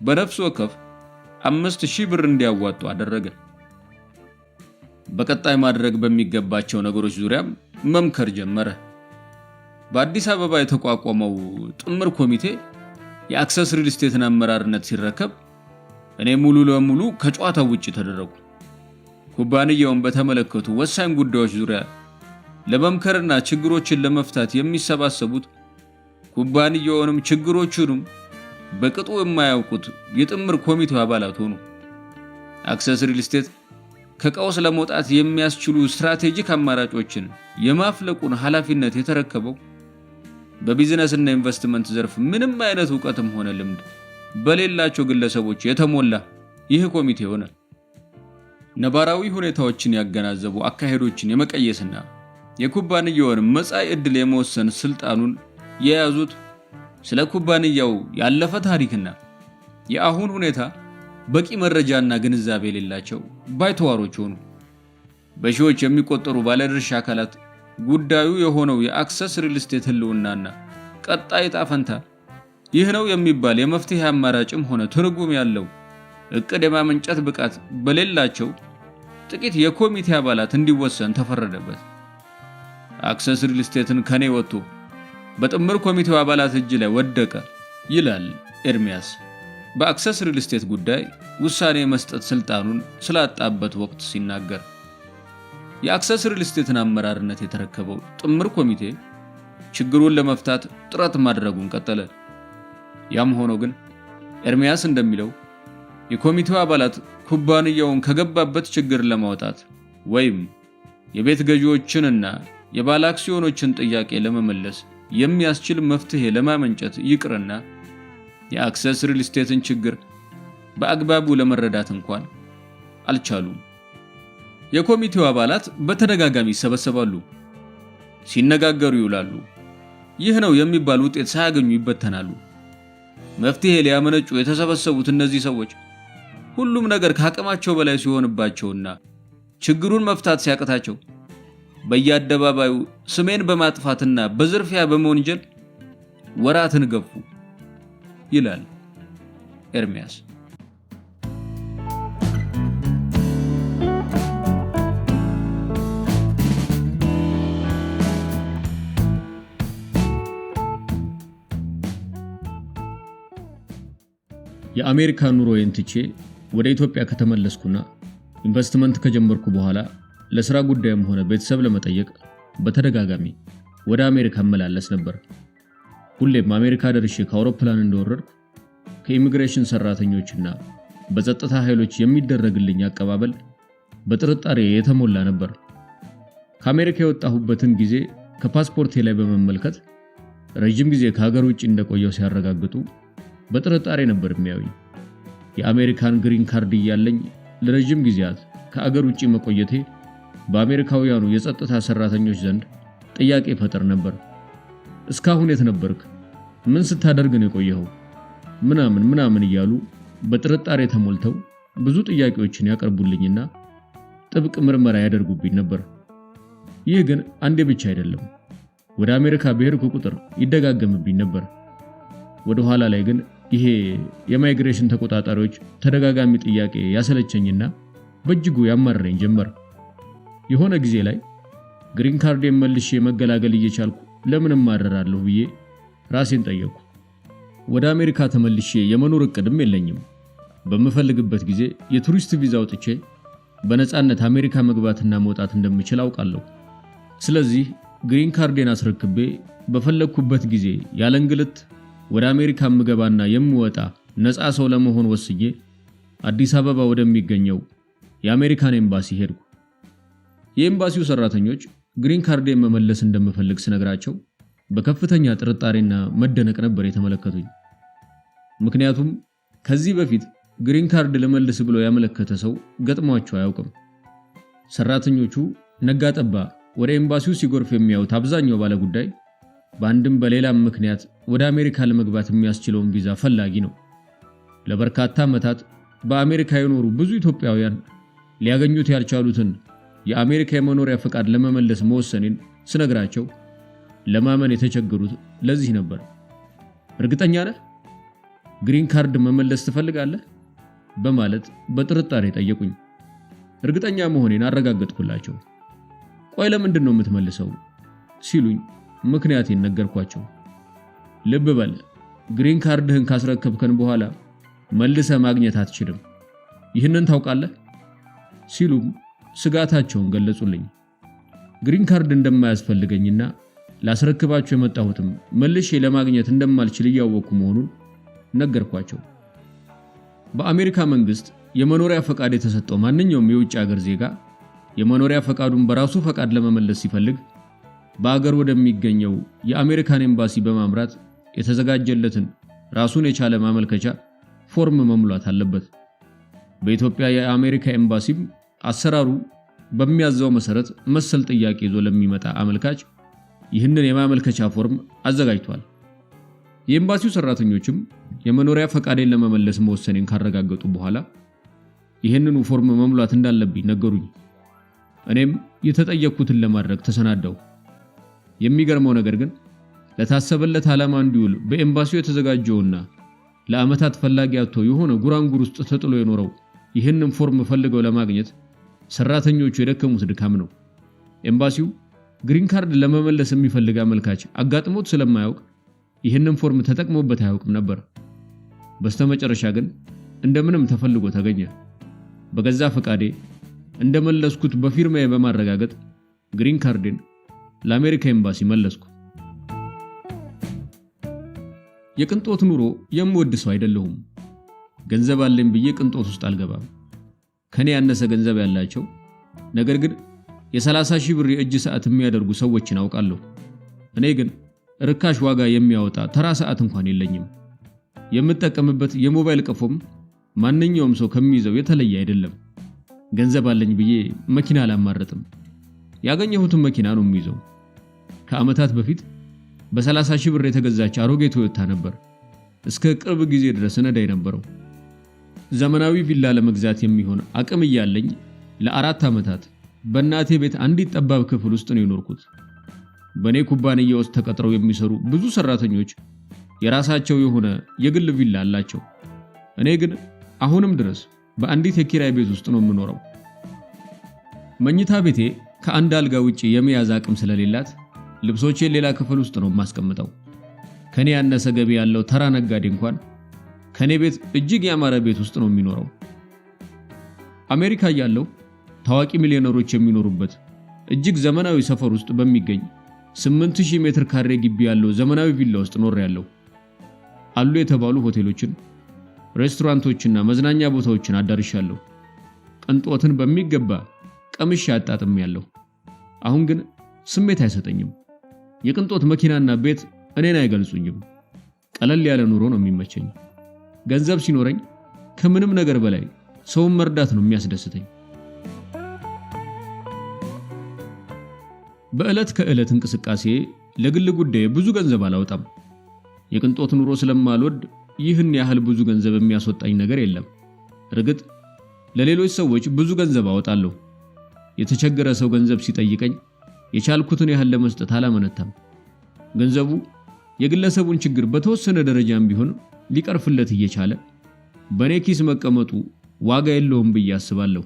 በነፍስ ወከፍ 5000 ብር እንዲያዋጡ አደረገ። በቀጣይ ማድረግ በሚገባቸው ነገሮች ዙሪያም መምከር ጀመረ። በአዲስ አበባ የተቋቋመው ጥምር ኮሚቴ የአክሰስ ሪል ስቴትን አመራርነት ሲረከብ እኔ ሙሉ ለሙሉ ከጨዋታው ውጪ ተደረጉ። ኩባንያውን በተመለከቱ ወሳኝ ጉዳዮች ዙሪያ ለመምከርና ችግሮችን ለመፍታት የሚሰባሰቡት ኩባንያውንም ችግሮቹንም በቅጡ የማያውቁት የጥምር ኮሚቴው አባላት ሆኑ። አክሰስ ሪል ስቴት ከቀውስ ለመውጣት የሚያስችሉ ስትራቴጂክ አማራጮችን የማፍለቁን ኃላፊነት የተረከበው በቢዝነስና ኢንቨስትመንት ዘርፍ ምንም አይነት ዕውቀትም ሆነ ልምድ በሌላቸው ግለሰቦች የተሞላ ይህ ኮሚቴ ሆነ። ነባራዊ ሁኔታዎችን ያገናዘቡ አካሄዶችን የመቀየስና የኩባንያውን መጻኢ ዕድል የመወሰን ስልጣኑን የያዙት ስለ ኩባንያው ያለፈ ታሪክና የአሁን ሁኔታ በቂ መረጃና ግንዛቤ የሌላቸው ባይተዋሮች ሆኑ። በሺዎች የሚቆጠሩ ባለድርሻ አካላት ጉዳዩ የሆነው የአክሰስ ሪል ስቴት ህልውናና ቀጣይ ዕጣ ፈንታ ይህ ነው የሚባል የመፍትሄ አማራጭም ሆነ ትርጉም ያለው እቅድ የማመንጨት ብቃት በሌላቸው ጥቂት የኮሚቴ አባላት እንዲወሰን ተፈረደበት። አክሰስ ሪል ስቴትን ከኔ ወጥቶ በጥምር ኮሚቴው አባላት እጅ ላይ ወደቀ ይላል ኤርሚያስ በአክሰስ ሪል ስቴት ጉዳይ ውሳኔ መስጠት ስልጣኑን ስላጣበት ወቅት ሲናገር። የአክሰስ ሪል ስቴትን አመራርነት የተረከበው ጥምር ኮሚቴ ችግሩን ለመፍታት ጥረት ማድረጉን ቀጠለ። ያም ሆኖ ግን ኤርሚያስ እንደሚለው የኮሚቴው አባላት ኩባንያውን ከገባበት ችግር ለማውጣት ወይም የቤት ገዢዎችንና የባለ አክሲዮኖችን ጥያቄ ለመመለስ የሚያስችል መፍትሄ ለማመንጨት ይቅርና የአክሰስ ሪል ስቴትን ችግር በአግባቡ ለመረዳት እንኳን አልቻሉም። የኮሚቴው አባላት በተደጋጋሚ ይሰበሰባሉ፣ ሲነጋገሩ ይውላሉ። ይህ ነው የሚባል ውጤት ሳያገኙ ይበተናሉ። መፍትሄ ሊያመነጩ የተሰበሰቡት እነዚህ ሰዎች ሁሉም ነገር ከአቅማቸው በላይ ሲሆንባቸውና ችግሩን መፍታት ሲያቅታቸው በየአደባባዩ ስሜን በማጥፋትና በዝርፊያ በመወንጀል ወራትን ገፉ ይላል ኤርሚያስ። የአሜሪካ ኑሮዬን ትቼ ወደ ኢትዮጵያ ከተመለስኩና ኢንቨስትመንት ከጀመርኩ በኋላ ለሥራ ጉዳይም ሆነ ቤተሰብ ለመጠየቅ በተደጋጋሚ ወደ አሜሪካ መላለስ ነበር። ሁሌም አሜሪካ ደርሼ ከአውሮፕላን እንደወረድኩ ከኢሚግሬሽን ሰራተኞችና በጸጥታ ኃይሎች የሚደረግልኝ አቀባበል በጥርጣሬ የተሞላ ነበር። ከአሜሪካ የወጣሁበትን ጊዜ ከፓስፖርቴ ላይ በመመልከት ረጅም ጊዜ ከሀገር ውጭ እንደቆየው ሲያረጋግጡ በጥርጣሬ ነበር የሚያዩኝ። የአሜሪካን ግሪን ካርድ እያለኝ ለረጅም ጊዜያት ከአገር ውጭ መቆየቴ በአሜሪካውያኑ የጸጥታ ሰራተኞች ዘንድ ጥያቄ ፈጠር ነበር። እስካሁን የት ነበርክ? ምን ስታደርግ ነው የቆየኸው? ምናምን እያሉ በጥርጣሬ ተሞልተው ብዙ ጥያቄዎችን ያቀርቡልኝና ጥብቅ ምርመራ ያደርጉብኝ ነበር። ይህ ግን አንዴ ብቻ አይደለም። ወደ አሜሪካ በሄድኩ ቁጥር ይደጋገምብኝ ነበር። ወደ ኋላ ላይ ግን ይሄ የማይግሬሽን ተቆጣጣሪዎች ተደጋጋሚ ጥያቄ ያሰለቸኝና በእጅጉ ያማረረኝ ጀመር። የሆነ ጊዜ ላይ ግሪን ካርዴን መልሼ መገላገል እየቻልኩ ለምን እማረራለሁ ብዬ ራሴን ጠየቅኩ። ወደ አሜሪካ ተመልሼ የመኖር እቅድም የለኝም። በምፈልግበት ጊዜ የቱሪስት ቪዛ አውጥቼ በነፃነት አሜሪካ መግባትና መውጣት እንደምችል አውቃለሁ። ስለዚህ ግሪን ካርዴን አስረክቤ በፈለግኩበት ጊዜ ያለ እንግልት ወደ አሜሪካ ምገባና የምወጣ ነፃ ሰው ለመሆን ወስኜ አዲስ አበባ ወደሚገኘው የአሜሪካን ኤምባሲ ሄድኩ። የኤምባሲው ሰራተኞች ግሪን ካርዴን መመለስ እንደምፈልግ ስነግራቸው በከፍተኛ ጥርጣሬና መደነቅ ነበር የተመለከቱኝ። ምክንያቱም ከዚህ በፊት ግሪን ካርድ ለመልስ ብሎ ያመለከተ ሰው ገጥሟቸው አያውቅም። ሰራተኞቹ ነጋጠባ ወደ ኤምባሲው ሲጎርፍ የሚያዩት አብዛኛው ባለጉዳይ በአንድም በሌላም ምክንያት ወደ አሜሪካ ለመግባት የሚያስችለውን ቪዛ ፈላጊ ነው። ለበርካታ ዓመታት በአሜሪካ የኖሩ ብዙ ኢትዮጵያውያን ሊያገኙት ያልቻሉትን የአሜሪካ የመኖሪያ ፈቃድ ለመመለስ መወሰኔን ስነግራቸው ለማመን የተቸገሩት ለዚህ ነበር። እርግጠኛ ነህ? ግሪን ካርድ መመለስ ትፈልጋለህ? በማለት በጥርጣሬ ጠየቁኝ። እርግጠኛ መሆኔን አረጋገጥኩላቸው። ቆይ ለምንድን ነው የምትመልሰው ሲሉኝ ምክንያቴን ነገርኳቸው። ልብ በል፣ ግሪን ካርድህን ካስረከብከን በኋላ መልሰ ማግኘት አትችልም። ይህንን ታውቃለህ? ሲሉም ስጋታቸውን ገለጹልኝ። ግሪን ካርድ እንደማያስፈልገኝና ላስረክባቸው የመጣሁትም መልሼ ለማግኘት እንደማልችል እያወቅኩ መሆኑን ነገርኳቸው። በአሜሪካ መንግስት የመኖሪያ ፈቃድ የተሰጠው ማንኛውም የውጭ ሀገር ዜጋ የመኖሪያ ፈቃዱን በራሱ ፈቃድ ለመመለስ ሲፈልግ በአገር ወደሚገኘው የአሜሪካን ኤምባሲ በማምራት የተዘጋጀለትን ራሱን የቻለ ማመልከቻ ፎርም መሙላት አለበት። በኢትዮጵያ የአሜሪካ ኤምባሲም አሰራሩ በሚያዘው መሰረት መሰል ጥያቄ ይዞ ለሚመጣ አመልካች ይህንን የማመልከቻ ፎርም አዘጋጅቷል። የኤምባሲው ሰራተኞችም የመኖሪያ ፈቃዴን ለመመለስ መወሰኔን ካረጋገጡ በኋላ ይህንኑ ፎርም መሙላት እንዳለብኝ ነገሩኝ። እኔም የተጠየቅኩትን ለማድረግ ተሰናዳሁ። የሚገርመው ነገር ግን ለታሰበለት ዓላማ እንዲውል በኤምባሲው የተዘጋጀውና ለዓመታት ፈላጊ አጥቶ የሆነ ጉራንጉር ውስጥ ተጥሎ የኖረው ይህንን ፎርም ፈልገው ለማግኘት ሰራተኞቹ የደከሙት ድካም ነው። ኤምባሲው ግሪን ካርድ ለመመለስ የሚፈልግ አመልካች አጋጥሞት ስለማያውቅ ይህንን ፎርም ተጠቅሞበት አያውቅም ነበር። በስተመጨረሻ ግን እንደምንም ተፈልጎ ተገኘ። በገዛ ፈቃዴ እንደመለስኩት በፊርማዬ በማረጋገጥ ግሪን ካርድን ለአሜሪካ ኤምባሲ መለስኩ። የቅንጦት ኑሮ የምወድ ሰው አይደለሁም። ገንዘብ አለኝ ብዬ ቅንጦት ውስጥ አልገባም። ከኔ ያነሰ ገንዘብ ያላቸው ነገር ግን የ30,000 ብር የእጅ ሰዓት የሚያደርጉ ሰዎችን አውቃለሁ። እኔ ግን ርካሽ ዋጋ የሚያወጣ ተራ ሰዓት እንኳን የለኝም። የምጠቀምበት የሞባይል ቀፎም ማንኛውም ሰው ከሚይዘው የተለየ አይደለም። ገንዘብ አለኝ ብዬ መኪና አላማረጥም። ያገኘሁትን መኪና ነው የሚይዘው። ከዓመታት በፊት በ30,000 ብር የተገዛች አሮጌ ቶዮታ ነበር እስከ ቅርብ ጊዜ ድረስ ነዳ የነበረው። ዘመናዊ ቪላ ለመግዛት የሚሆን አቅም እያለኝ ለ4 ዓመታት በእናቴ ቤት አንዲት ጠባብ ክፍል ውስጥ ነው የኖርኩት። በኔ ኩባንያ ውስጥ ተቀጥረው የሚሰሩ ብዙ ሰራተኞች የራሳቸው የሆነ የግል ቪላ አላቸው። እኔ ግን አሁንም ድረስ በአንዲት የኪራይ ቤት ውስጥ ነው የምኖረው። መኝታ ቤቴ ከአንድ አልጋ ውጪ የሚያዝ አቅም ስለሌላት ልብሶቼን ሌላ ክፍል ውስጥ ነው የማስቀምጠው። ከኔ ያነሰ ገቢ ያለው ተራ ነጋዴ እንኳን ከኔ ቤት እጅግ ያማረ ቤት ውስጥ ነው የሚኖረው። አሜሪካ ያለው ታዋቂ ሚሊዮነሮች የሚኖሩበት እጅግ ዘመናዊ ሰፈር ውስጥ በሚገኝ 8000 ሜትር ካሬ ግቢ ያለው ዘመናዊ ቪላ ውስጥ ኖሬያለሁ። አሉ የተባሉ ሆቴሎችን፣ ሬስቶራንቶችና መዝናኛ ቦታዎችን አዳርሻለሁ። ቅንጦትን በሚገባ ቀምሼ አጣጥሜያለሁ። አሁን ግን ስሜት አይሰጠኝም። የቅንጦት መኪናና ቤት እኔን አይገልጹኝም። ቀለል ያለ ኑሮ ነው የሚመቸኝ። ገንዘብ ሲኖረኝ ከምንም ነገር በላይ ሰውን መርዳት ነው የሚያስደስተኝ። በዕለት ከዕለት እንቅስቃሴ ለግል ጉዳይ ብዙ ገንዘብ አላወጣም። የቅንጦት ኑሮ ስለማልወድ ይህን ያህል ብዙ ገንዘብ የሚያስወጣኝ ነገር የለም። እርግጥ ለሌሎች ሰዎች ብዙ ገንዘብ አወጣለሁ። የተቸገረ ሰው ገንዘብ ሲጠይቀኝ የቻልኩትን ያህል ለመስጠት አላመነታም። ገንዘቡ የግለሰቡን ችግር በተወሰነ ደረጃም ቢሆን ሊቀርፍለት እየቻለ በኔ ኪስ መቀመጡ ዋጋ የለውም ብዬ አስባለሁ።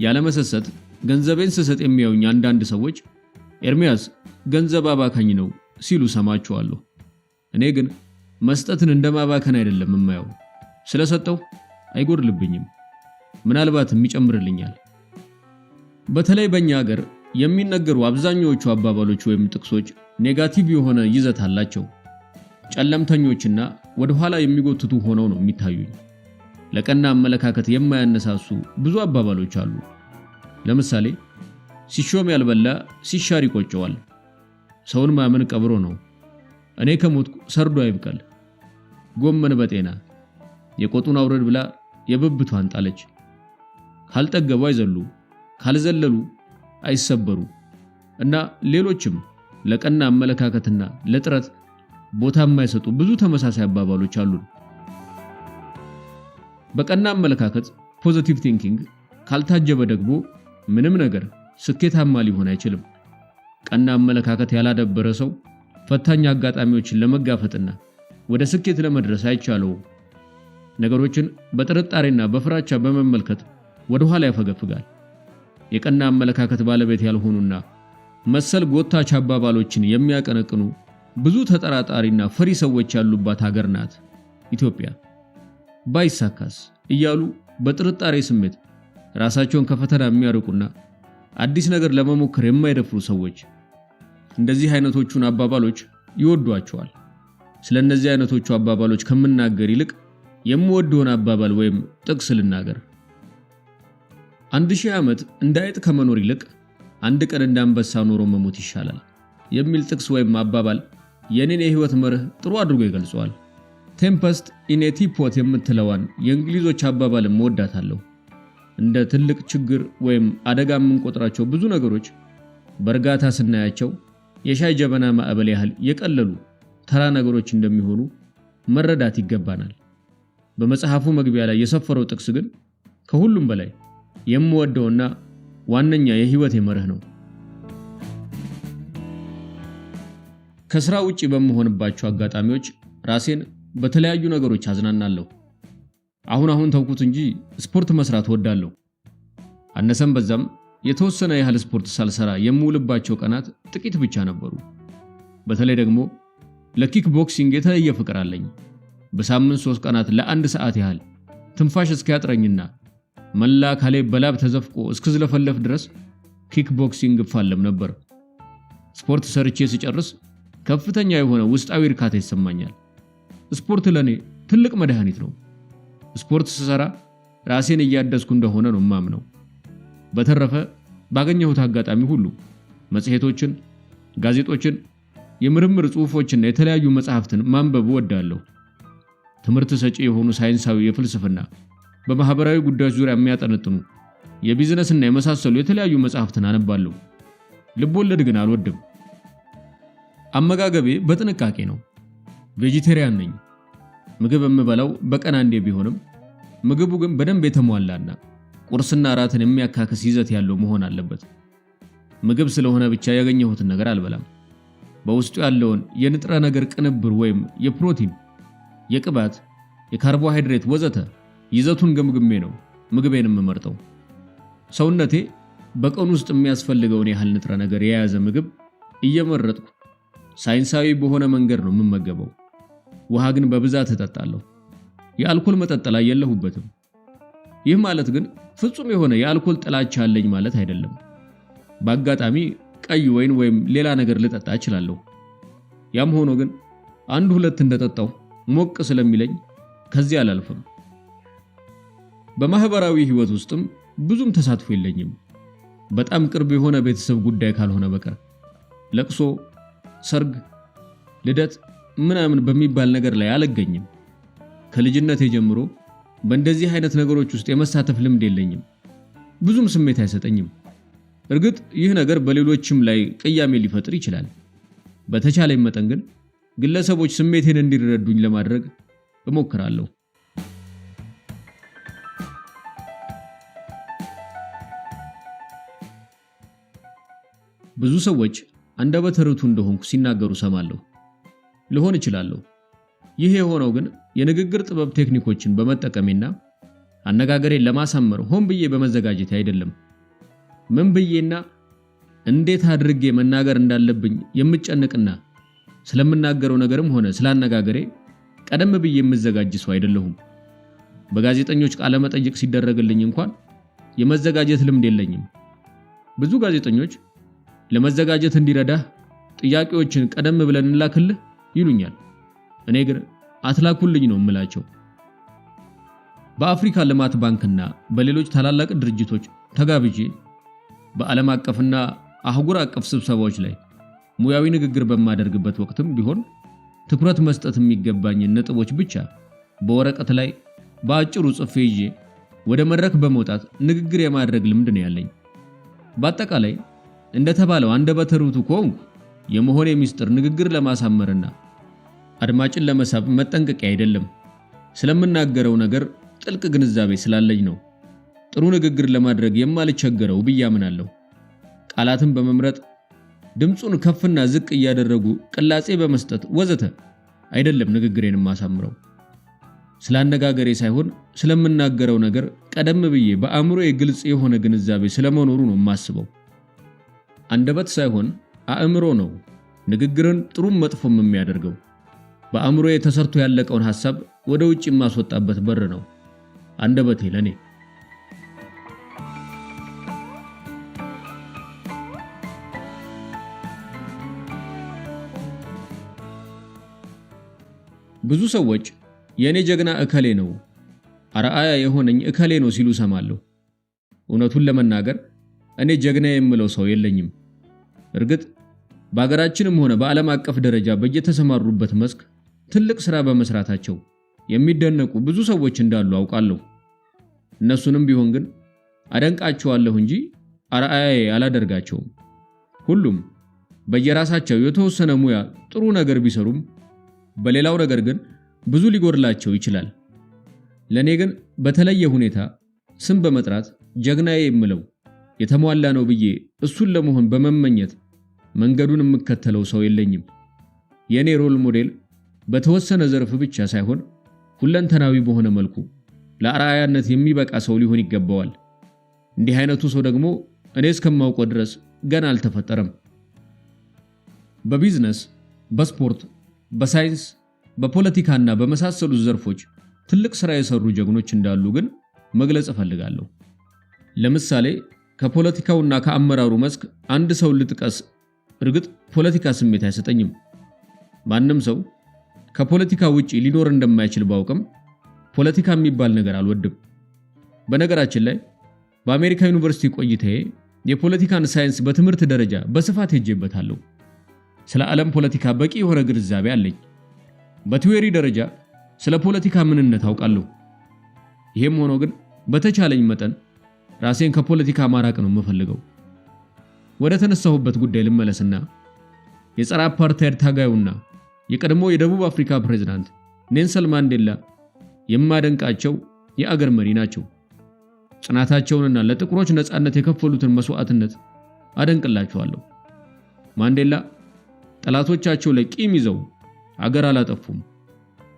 ያለመሰሰት ገንዘቤን ስሰጥ የሚያዩኝ አንዳንድ ሰዎች ኤርሚያስ ገንዘብ አባካኝ ነው ሲሉ ሰማቸዋለሁ። እኔ ግን መስጠትን እንደማባከን አይደለም የማየው። ስለሰጠው አይጎድልብኝም፣ ምናልባትም ይጨምርልኛል። በተለይ በእኛ ሀገር የሚነገሩ አብዛኛዎቹ አባባሎች ወይም ጥቅሶች ኔጋቲቭ የሆነ ይዘት አላቸው። ጨለምተኞችና ወደ ኋላ የሚጎትቱ ሆነው ነው የሚታዩኝ። ለቀና አመለካከት የማያነሳሱ ብዙ አባባሎች አሉ። ለምሳሌ ሲሾም ያልበላ ሲሻር ይቆጨዋል፣ ሰውን ማመን ቀብሮ ነው፣ እኔ ከሞትኩ ሰርዶ አይብቀል፣ ጎመን በጤና፣ የቆጡን አውረድ ብላ የብብቷን ጣለች፣ ካልጠገቡ አይዘሉ፣ ካልዘለሉ አይሰበሩ እና ሌሎችም ለቀና አመለካከትና ለጥረት ቦታ የማይሰጡ ብዙ ተመሳሳይ አባባሎች አሉ። በቀና አመለካከት ፖዚቲቭ ቲንኪንግ ካልታጀበ ደግሞ ምንም ነገር ስኬታማ ሊሆን አይችልም። ቀና አመለካከት ያላደበረ ሰው ፈታኝ አጋጣሚዎችን ለመጋፈጥና ወደ ስኬት ለመድረስ አይቻለውም። ነገሮችን በጥርጣሬና በፍራቻ በመመልከት ወደ ኋላ ያፈገፍጋል። የቀና አመለካከት ባለቤት ያልሆኑና መሰል ጎታች አባባሎችን የሚያቀነቅኑ ብዙ ተጠራጣሪና ፈሪ ሰዎች ያሉባት ሀገር ናት ኢትዮጵያ። ባይሳካስ እያሉ በጥርጣሬ ስሜት ራሳቸውን ከፈተና የሚያርቁና አዲስ ነገር ለመሞከር የማይደፍሩ ሰዎች እንደዚህ አይነቶቹን አባባሎች ይወዷቸዋል። ስለነዚህ አይነቶቹ አባባሎች ከምናገር ይልቅ የምወደውን አባባል ወይም ጥቅስ ልናገር። 1000 ዓመት እንዳይጥ ከመኖር ይልቅ አንድ ቀን እንዳንበሳ ኖሮ መሞት ይሻላል የሚል ጥቅስ ወይም አባባል የኔን የህይወት መርህ ጥሩ አድርጎ ይገልጸዋል። ቴምፐስት ኢን ኤ ቲፖት የምትለዋን የእንግሊዞች አባባልም ወዳታለሁ። እንደ ትልቅ ችግር ወይም አደጋ የምንቆጥራቸው ብዙ ነገሮች በእርጋታ ስናያቸው የሻይ ጀበና ማዕበል ያህል የቀለሉ ተራ ነገሮች እንደሚሆኑ መረዳት ይገባናል። በመጽሐፉ መግቢያ ላይ የሰፈረው ጥቅስ ግን ከሁሉም በላይ የምወደውና ዋነኛ የህይወቴ መርህ ነው። ከስራ ውጪ በመሆንባቸው አጋጣሚዎች ራሴን በተለያዩ ነገሮች አዝናናለሁ። አሁን ተውኩት እንጂ ስፖርት መስራት ወዳለሁ። አነሰም በዛም የተወሰነ ያህል ስፖርት ሳልሰራ የምውልባቸው ቀናት ጥቂት ብቻ ነበሩ። በተለይ ደግሞ ለኪክ ቦክሲንግ የተለየ ፍቅር አለኝ። በሳምንት 3 ቀናት ለ1 ሰዓት ያህል ትንፋሽ እስኪያጥረኝና መላ አካሌ በላብ ተዘፍቆ እስክዝለፈለፍ ድረስ ኪክ ቦክሲንግ እፋለም ነበር። ስፖርት ሰርቼ ሲጨርስ ከፍተኛ የሆነ ውስጣዊ እርካታ ይሰማኛል። ስፖርት ለኔ ትልቅ መድኃኒት ነው። ስፖርት ስሰራ ራሴን እያደስኩ እንደሆነ ነው የማምነው። በተረፈ ባገኘሁት አጋጣሚ ሁሉ መጽሔቶችን፣ ጋዜጦችን፣ የምርምር ጽሑፎችና የተለያዩ መጽሐፍትን ማንበብ እወዳለሁ። ትምህርት ሰጪ የሆኑ ሳይንሳዊ፣ የፍልስፍና፣ በማህበራዊ ጉዳዮች ዙሪያ የሚያጠነጥኑ የቢዝነስና የመሳሰሉ የተለያዩ መጽሐፍትን አነባለሁ። ልቦለድ ግን አልወድም። አመጋገቤ በጥንቃቄ ነው። ቬጂቴሪያን ነኝ። ምግብ የምበላው በቀን አንዴ ቢሆንም ምግቡ ግን በደንብ የተሟላና ቁርስና እራትን የሚያካክስ ይዘት ያለው መሆን አለበት። ምግብ ስለሆነ ብቻ ያገኘሁትን ነገር አልበላም። በውስጡ ያለውን የንጥረ ነገር ቅንብር ወይም የፕሮቲን፣ የቅባት፣ የካርቦሃይድሬት ወዘተ ይዘቱን ገምግሜ ነው ምግቤን የምመርጠው። ሰውነቴ በቀን ውስጥ የሚያስፈልገውን ያህል ንጥረ ነገር የያዘ ምግብ እየመረጥኩ ሳይንሳዊ በሆነ መንገድ ነው የምመገበው። ውሃ ግን በብዛት እጠጣለሁ። የአልኮል መጠጥ ላይ የለሁበትም። ይህ ማለት ግን ፍጹም የሆነ የአልኮል ጥላቻ አለኝ ማለት አይደለም። በአጋጣሚ ቀይ ወይን ወይም ሌላ ነገር ልጠጣ እችላለሁ። ያም ሆኖ ግን አንድ ሁለት እንደጠጣው ሞቅ ስለሚለኝ ከዚህ አላልፍም። በማህበራዊ ህይወት ውስጥም ብዙም ተሳትፎ የለኝም። በጣም ቅርብ የሆነ ቤተሰብ ጉዳይ ካልሆነ በቀር ለቅሶ፣ ሰርግ፣ ልደት ምናምን በሚባል ነገር ላይ አልገኝም። ከልጅነቴ ጀምሮ በእንደዚህ አይነት ነገሮች ውስጥ የመሳተፍ ልምድ የለኝም። ብዙም ስሜት አይሰጠኝም። እርግጥ ይህ ነገር በሌሎችም ላይ ቅያሜ ሊፈጥር ይችላል። በተቻለኝ መጠን ግን ግለሰቦች ስሜቴን እንዲረዱኝ ለማድረግ እሞክራለሁ። ብዙ ሰዎች አንደበተ ርቱዕ እንደሆንኩ ሲናገሩ ሰማለሁ። ልሆን እችላለሁ። ይህ የሆነው ግን የንግግር ጥበብ ቴክኒኮችን በመጠቀሜና አነጋገሬን ለማሳመር ሆን ብዬ በመዘጋጀት አይደለም። ምን ብዬና እንዴት አድርጌ መናገር እንዳለብኝ የምጨነቅና ስለምናገረው ነገርም ሆነ ስላነጋገሬ ቀደም ብዬ የምዘጋጅ ሰው አይደለሁም። በጋዜጠኞች ቃለ መጠይቅ ሲደረግልኝ እንኳን የመዘጋጀት ልምድ የለኝም። ብዙ ጋዜጠኞች ለመዘጋጀት እንዲረዳህ ጥያቄዎችን ቀደም ብለን እንላክልህ ይሉኛል። እኔ ግን አትላኩልኝ ነው የምላቸው። በአፍሪካ ልማት ባንክና በሌሎች ታላላቅ ድርጅቶች ተጋብዤ በዓለም አቀፍና አህጉር አቀፍ ስብሰባዎች ላይ ሙያዊ ንግግር በማደርግበት ወቅትም ቢሆን ትኩረት መስጠት የሚገባኝን ነጥቦች ብቻ በወረቀት ላይ በአጭሩ ጽፌ ይዤ ወደ መድረክ በመውጣት ንግግር የማድረግ ልምድ ነው ያለኝ። በአጠቃላይ እንደተባለው አንደበተ ርቱዕ ከሆንኩ የመሆኔ ሚስጥር ንግግር ለማሳመርና አድማጭን ለመሳብ መጠንቀቂያ አይደለም። ስለምናገረው ነገር ጥልቅ ግንዛቤ ስላለኝ ነው ጥሩ ንግግር ለማድረግ የማልቸገረው ብዬ አምናለሁ። ቃላትን በመምረጥ ድምጹን ከፍና ዝቅ እያደረጉ ቅላጼ በመስጠት ወዘተ አይደለም ንግግሬን ማሳምረው። ስላነጋገሬ ሳይሆን ስለምናገረው ነገር ቀደም ብዬ በአእምሮዬ ግልጽ የሆነ ግንዛቤ ስለመኖሩ ነው የማስበው። አንደበት ሳይሆን አእምሮ ነው ንግግርን ጥሩም መጥፎም የሚያደርገው። በአእምሮዬ ተሰርቶ ያለቀውን ሐሳብ ወደ ውጭ የማስወጣበት በር ነው አንደበቴ ለኔ። ብዙ ሰዎች የኔ ጀግና እከሌ ነው፣ አርአያ የሆነኝ እከሌ ነው ሲሉ ሰማለሁ። እውነቱን ለመናገር እኔ ጀግና የምለው ሰው የለኝም። እርግጥ በአገራችንም ሆነ በዓለም አቀፍ ደረጃ በየተሰማሩበት መስክ ትልቅ ሥራ በመስራታቸው የሚደነቁ ብዙ ሰዎች እንዳሉ አውቃለሁ። እነሱንም ቢሆን ግን አደንቃቸዋለሁ እንጂ አርአያዬ አላደርጋቸውም። ሁሉም በየራሳቸው የተወሰነ ሙያ ጥሩ ነገር ቢሰሩም በሌላው ነገር ግን ብዙ ሊጎድላቸው ይችላል። ለኔ ግን በተለየ ሁኔታ ስም በመጥራት ጀግናዬ የምለው የተሟላ ነው ብዬ እሱን ለመሆን በመመኘት መንገዱን የምከተለው ሰው የለኝም። የኔ ሮል ሞዴል በተወሰነ ዘርፍ ብቻ ሳይሆን ሁለንተናዊ በሆነ መልኩ ለአርአያነት የሚበቃ ሰው ሊሆን ይገባዋል። እንዲህ አይነቱ ሰው ደግሞ እኔ እስከማውቀው ድረስ ገና አልተፈጠረም። በቢዝነስ፣ በስፖርት፣ በሳይንስ፣ በፖለቲካና በመሳሰሉት ዘርፎች ትልቅ ሥራ የሰሩ ጀግኖች እንዳሉ ግን መግለጽ እፈልጋለሁ። ለምሳሌ ከፖለቲካውና ከአመራሩ መስክ አንድ ሰው ልጥቀስ። እርግጥ ፖለቲካ ስሜት አይሰጠኝም። ማንም ሰው ከፖለቲካ ውጪ ሊኖር እንደማይችል ባውቅም ፖለቲካ የሚባል ነገር አልወድም። በነገራችን ላይ በአሜሪካ ዩኒቨርሲቲ ቆይታዬ የፖለቲካን ሳይንስ በትምህርት ደረጃ በስፋት ሄጄበታለሁ። ስለ ዓለም ፖለቲካ በቂ የሆነ ግንዛቤ አለኝ። በቲዎሪ ደረጃ ስለ ፖለቲካ ምንነት አውቃለሁ። ይሄም ሆኖ ግን በተቻለኝ መጠን ራሴን ከፖለቲካ ማራቅ ነው የምፈልገው። ወደ ተነሳሁበት ጉዳይ ልመለስና የጸረ አፓርታይድ ታጋዩና የቀድሞ የደቡብ አፍሪካ ፕሬዝዳንት ኔልሰን ማንዴላ የማደንቃቸው የአገር መሪ ናቸው። ጽናታቸውንና ለጥቁሮች ነፃነት የከፈሉትን መስዋዕትነት አደንቅላቸዋለሁ። ማንዴላ ጠላቶቻቸው ላይ ቂም ይዘው አገር አላጠፉም።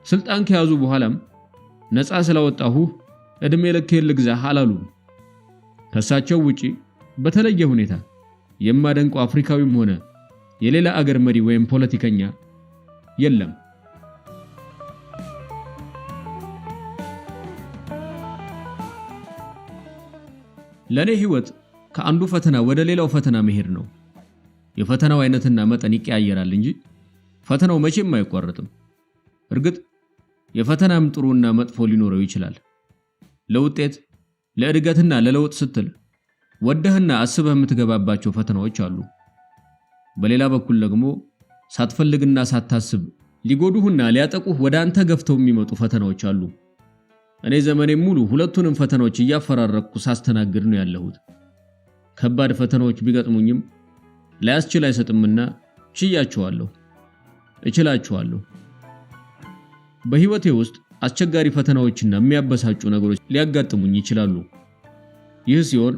ስልጣን ከያዙ በኋላም ነፃ ስላወጣሁ እድሜ ልኬን ልግዛህ አላሉም። ከሳቸው ውጪ በተለየ ሁኔታ የማደንቀው አፍሪካዊም ሆነ የሌላ አገር መሪ ወይም ፖለቲከኛ የለም። ለኔ ህይወት ከአንዱ ፈተና ወደ ሌላው ፈተና መሄድ ነው። የፈተናው አይነትና መጠን ይቀያየራል እንጂ ፈተናው መቼም አይቋረጥም። እርግጥ የፈተናም ጥሩና መጥፎ ሊኖረው ይችላል። ለውጤት ለእድገትና ለለውጥ ስትል ወደህና አስበህ የምትገባባቸው ፈተናዎች አሉ። በሌላ በኩል ደግሞ ሳትፈልግና ሳታስብ ሊጎዱህና ሊያጠቁህ ወደ አንተ ገፍተው የሚመጡ ፈተናዎች አሉ። እኔ ዘመኔን ሙሉ ሁለቱንም ፈተናዎች እያፈራረቅኩ ሳስተናግድ ነው ያለሁት። ከባድ ፈተናዎች ቢገጥሙኝም ላያስችል አይሰጥምና ችያቸዋለሁ፣ እችላቸዋለሁ። በህይወቴ ውስጥ አስቸጋሪ ፈተናዎችና የሚያበሳጩ ነገሮች ሊያጋጥሙኝ ይችላሉ። ይህ ሲሆን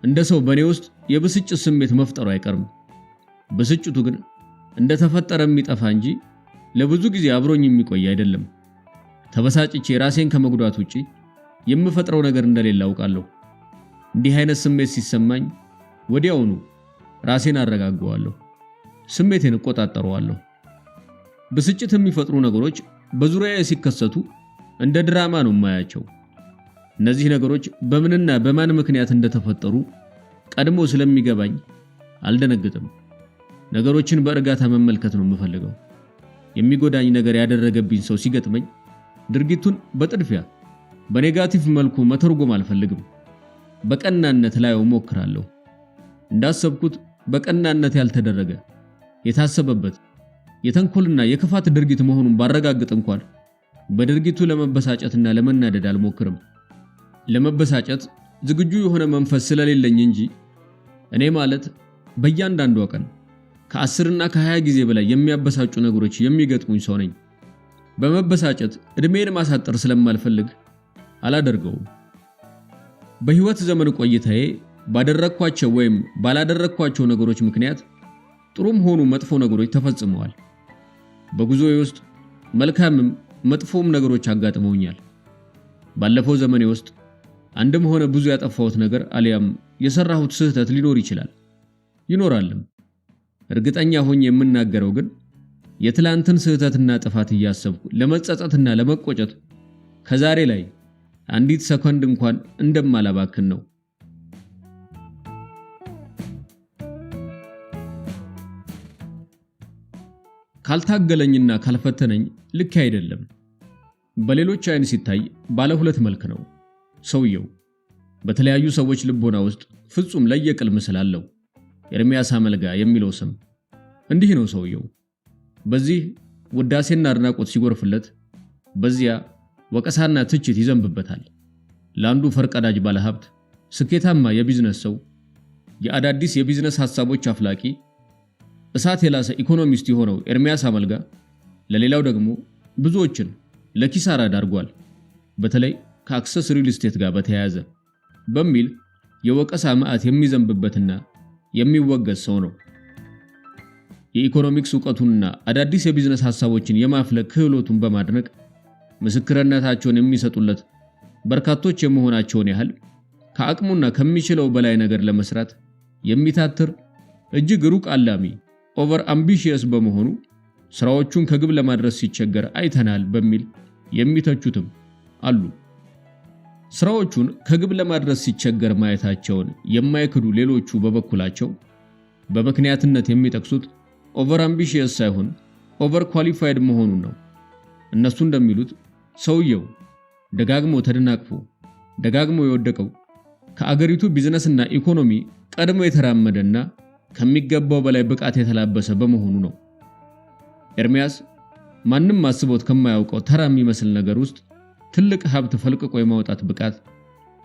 እንደ ሰው በእኔ ውስጥ የብስጭት ስሜት መፍጠሩ አይቀርም። ብስጭቱ ግን እንደተፈጠረ የሚጠፋ እንጂ ለብዙ ጊዜ አብሮኝ የሚቆይ አይደለም። ተበሳጭቼ ራሴን ከመጉዳት ውጪ የምፈጥረው ነገር እንደሌለ አውቃለሁ። እንዲህ አይነት ስሜት ሲሰማኝ ወዲያውኑ ራሴን አረጋጋዋለሁ፣ ስሜቴን እቆጣጠረዋለሁ። ብስጭት የሚፈጥሩ ነገሮች በዙሪያዬ ሲከሰቱ እንደ ድራማ ነው የማያቸው። እነዚህ ነገሮች በምንና በማን ምክንያት እንደተፈጠሩ ቀድሞ ስለሚገባኝ አልደነግጥም። ነገሮችን በእርጋታ መመልከት ነው የምፈልገው። የሚጎዳኝ ነገር ያደረገብኝ ሰው ሲገጥመኝ ድርጊቱን በጥድፊያ በኔጋቲቭ መልኩ መተርጎም አልፈልግም። በቀናነት ላየው ሞክራለሁ። እንዳሰብኩት በቀናነት ያልተደረገ የታሰበበት የተንኮልና የክፋት ድርጊት መሆኑን ባረጋግጥ እንኳን በድርጊቱ ለመበሳጨትና ለመናደድ አልሞክርም። ለመበሳጨት ዝግጁ የሆነ መንፈስ ስለሌለኝ እንጂ እኔ ማለት በእያንዳንዷ ቀን ከ10 እና ከ20 ጊዜ በላይ የሚያበሳጩ ነገሮች የሚገጥሙኝ ሰው ነኝ። በመበሳጨት እድሜን ማሳጠር ስለማልፈልግ አላደርገውም። በህይወት ዘመን ቆይታዬ ባደረኳቸው ወይም ባላደረኳቸው ነገሮች ምክንያት ጥሩም ሆኑ መጥፎ ነገሮች ተፈጽመዋል። በጉዞዬ ውስጥ መልካምም መጥፎም ነገሮች አጋጥመውኛል። ባለፈው ዘመኔ ውስጥ አንድም ሆነ ብዙ ያጠፋሁት ነገር አሊያም የሰራሁት ስህተት ሊኖር ይችላል፣ ይኖራልም። እርግጠኛ ሆኜ የምናገረው ግን የትላንትን ስህተትና ጥፋት እያሰብኩ ለመጸጸትና ለመቆጨት ከዛሬ ላይ አንዲት ሰከንድ እንኳን እንደማላባክን ነው። ካልታገለኝና ካልፈተነኝ ልክ አይደለም። በሌሎች አይን ሲታይ ባለ ሁለት መልክ ነው ሰውየው። በተለያዩ ሰዎች ልቦና ውስጥ ፍጹም ለየቅል ምስል አለው። ኤርሚያስ አመልጋ የሚለው ስም እንዲህ ነው ሰውየው። በዚህ ውዳሴና አድናቆት ሲጎርፍለት፣ በዚያ ወቀሳና ትችት ይዘንብበታል። ለአንዱ ፈርቀዳጅ ባለሀብት፣ ስኬታማ የቢዝነስ ሰው፣ የአዳዲስ የቢዝነስ ሐሳቦች አፍላቂ፣ እሳት የላሰ ኢኮኖሚስት የሆነው ኤርሚያስ አመልጋ ለሌላው ደግሞ ብዙዎችን ለኪሳራ ዳርጓል። በተለይ ከአክሰስ ሪል ስቴት ጋር በተያያዘ በሚል የወቀሳ ማዕት የሚዘንብበትና የሚወገዝ ሰው ነው። የኢኮኖሚክስ ዕውቀቱንና አዳዲስ የቢዝነስ ሐሳቦችን የማፍለቅ ክህሎቱን በማድነቅ ምስክርነታቸውን የሚሰጡለት በርካቶች የመሆናቸውን ያህል ከአቅሙና ከሚችለው በላይ ነገር ለመስራት የሚታትር እጅግ ሩቅ አላሚ ኦቨር አምቢሺየስ በመሆኑ ስራዎቹን ከግብ ለማድረስ ሲቸገር አይተናል በሚል የሚተቹትም አሉ። ስራዎቹን ከግብ ለማድረስ ሲቸገር ማየታቸውን የማይክዱ ሌሎቹ በበኩላቸው በምክንያትነት የሚጠቅሱት ኦቨር አምቢሺየስ ሳይሆን ኦቨር ኳሊፋይድ መሆኑን ነው። እነሱ እንደሚሉት ሰውየው ደጋግሞ ተደናቅፎ ደጋግሞ የወደቀው ከአገሪቱ ቢዝነስና ኢኮኖሚ ቀድሞ የተራመደና ከሚገባው በላይ ብቃት የተላበሰ በመሆኑ ነው። ኤርሚያስ ማንም አስቦት ከማያውቀው ተራ የሚመስል ነገር ውስጥ ትልቅ ሀብት ፈልቅቆ የማውጣት ብቃት፣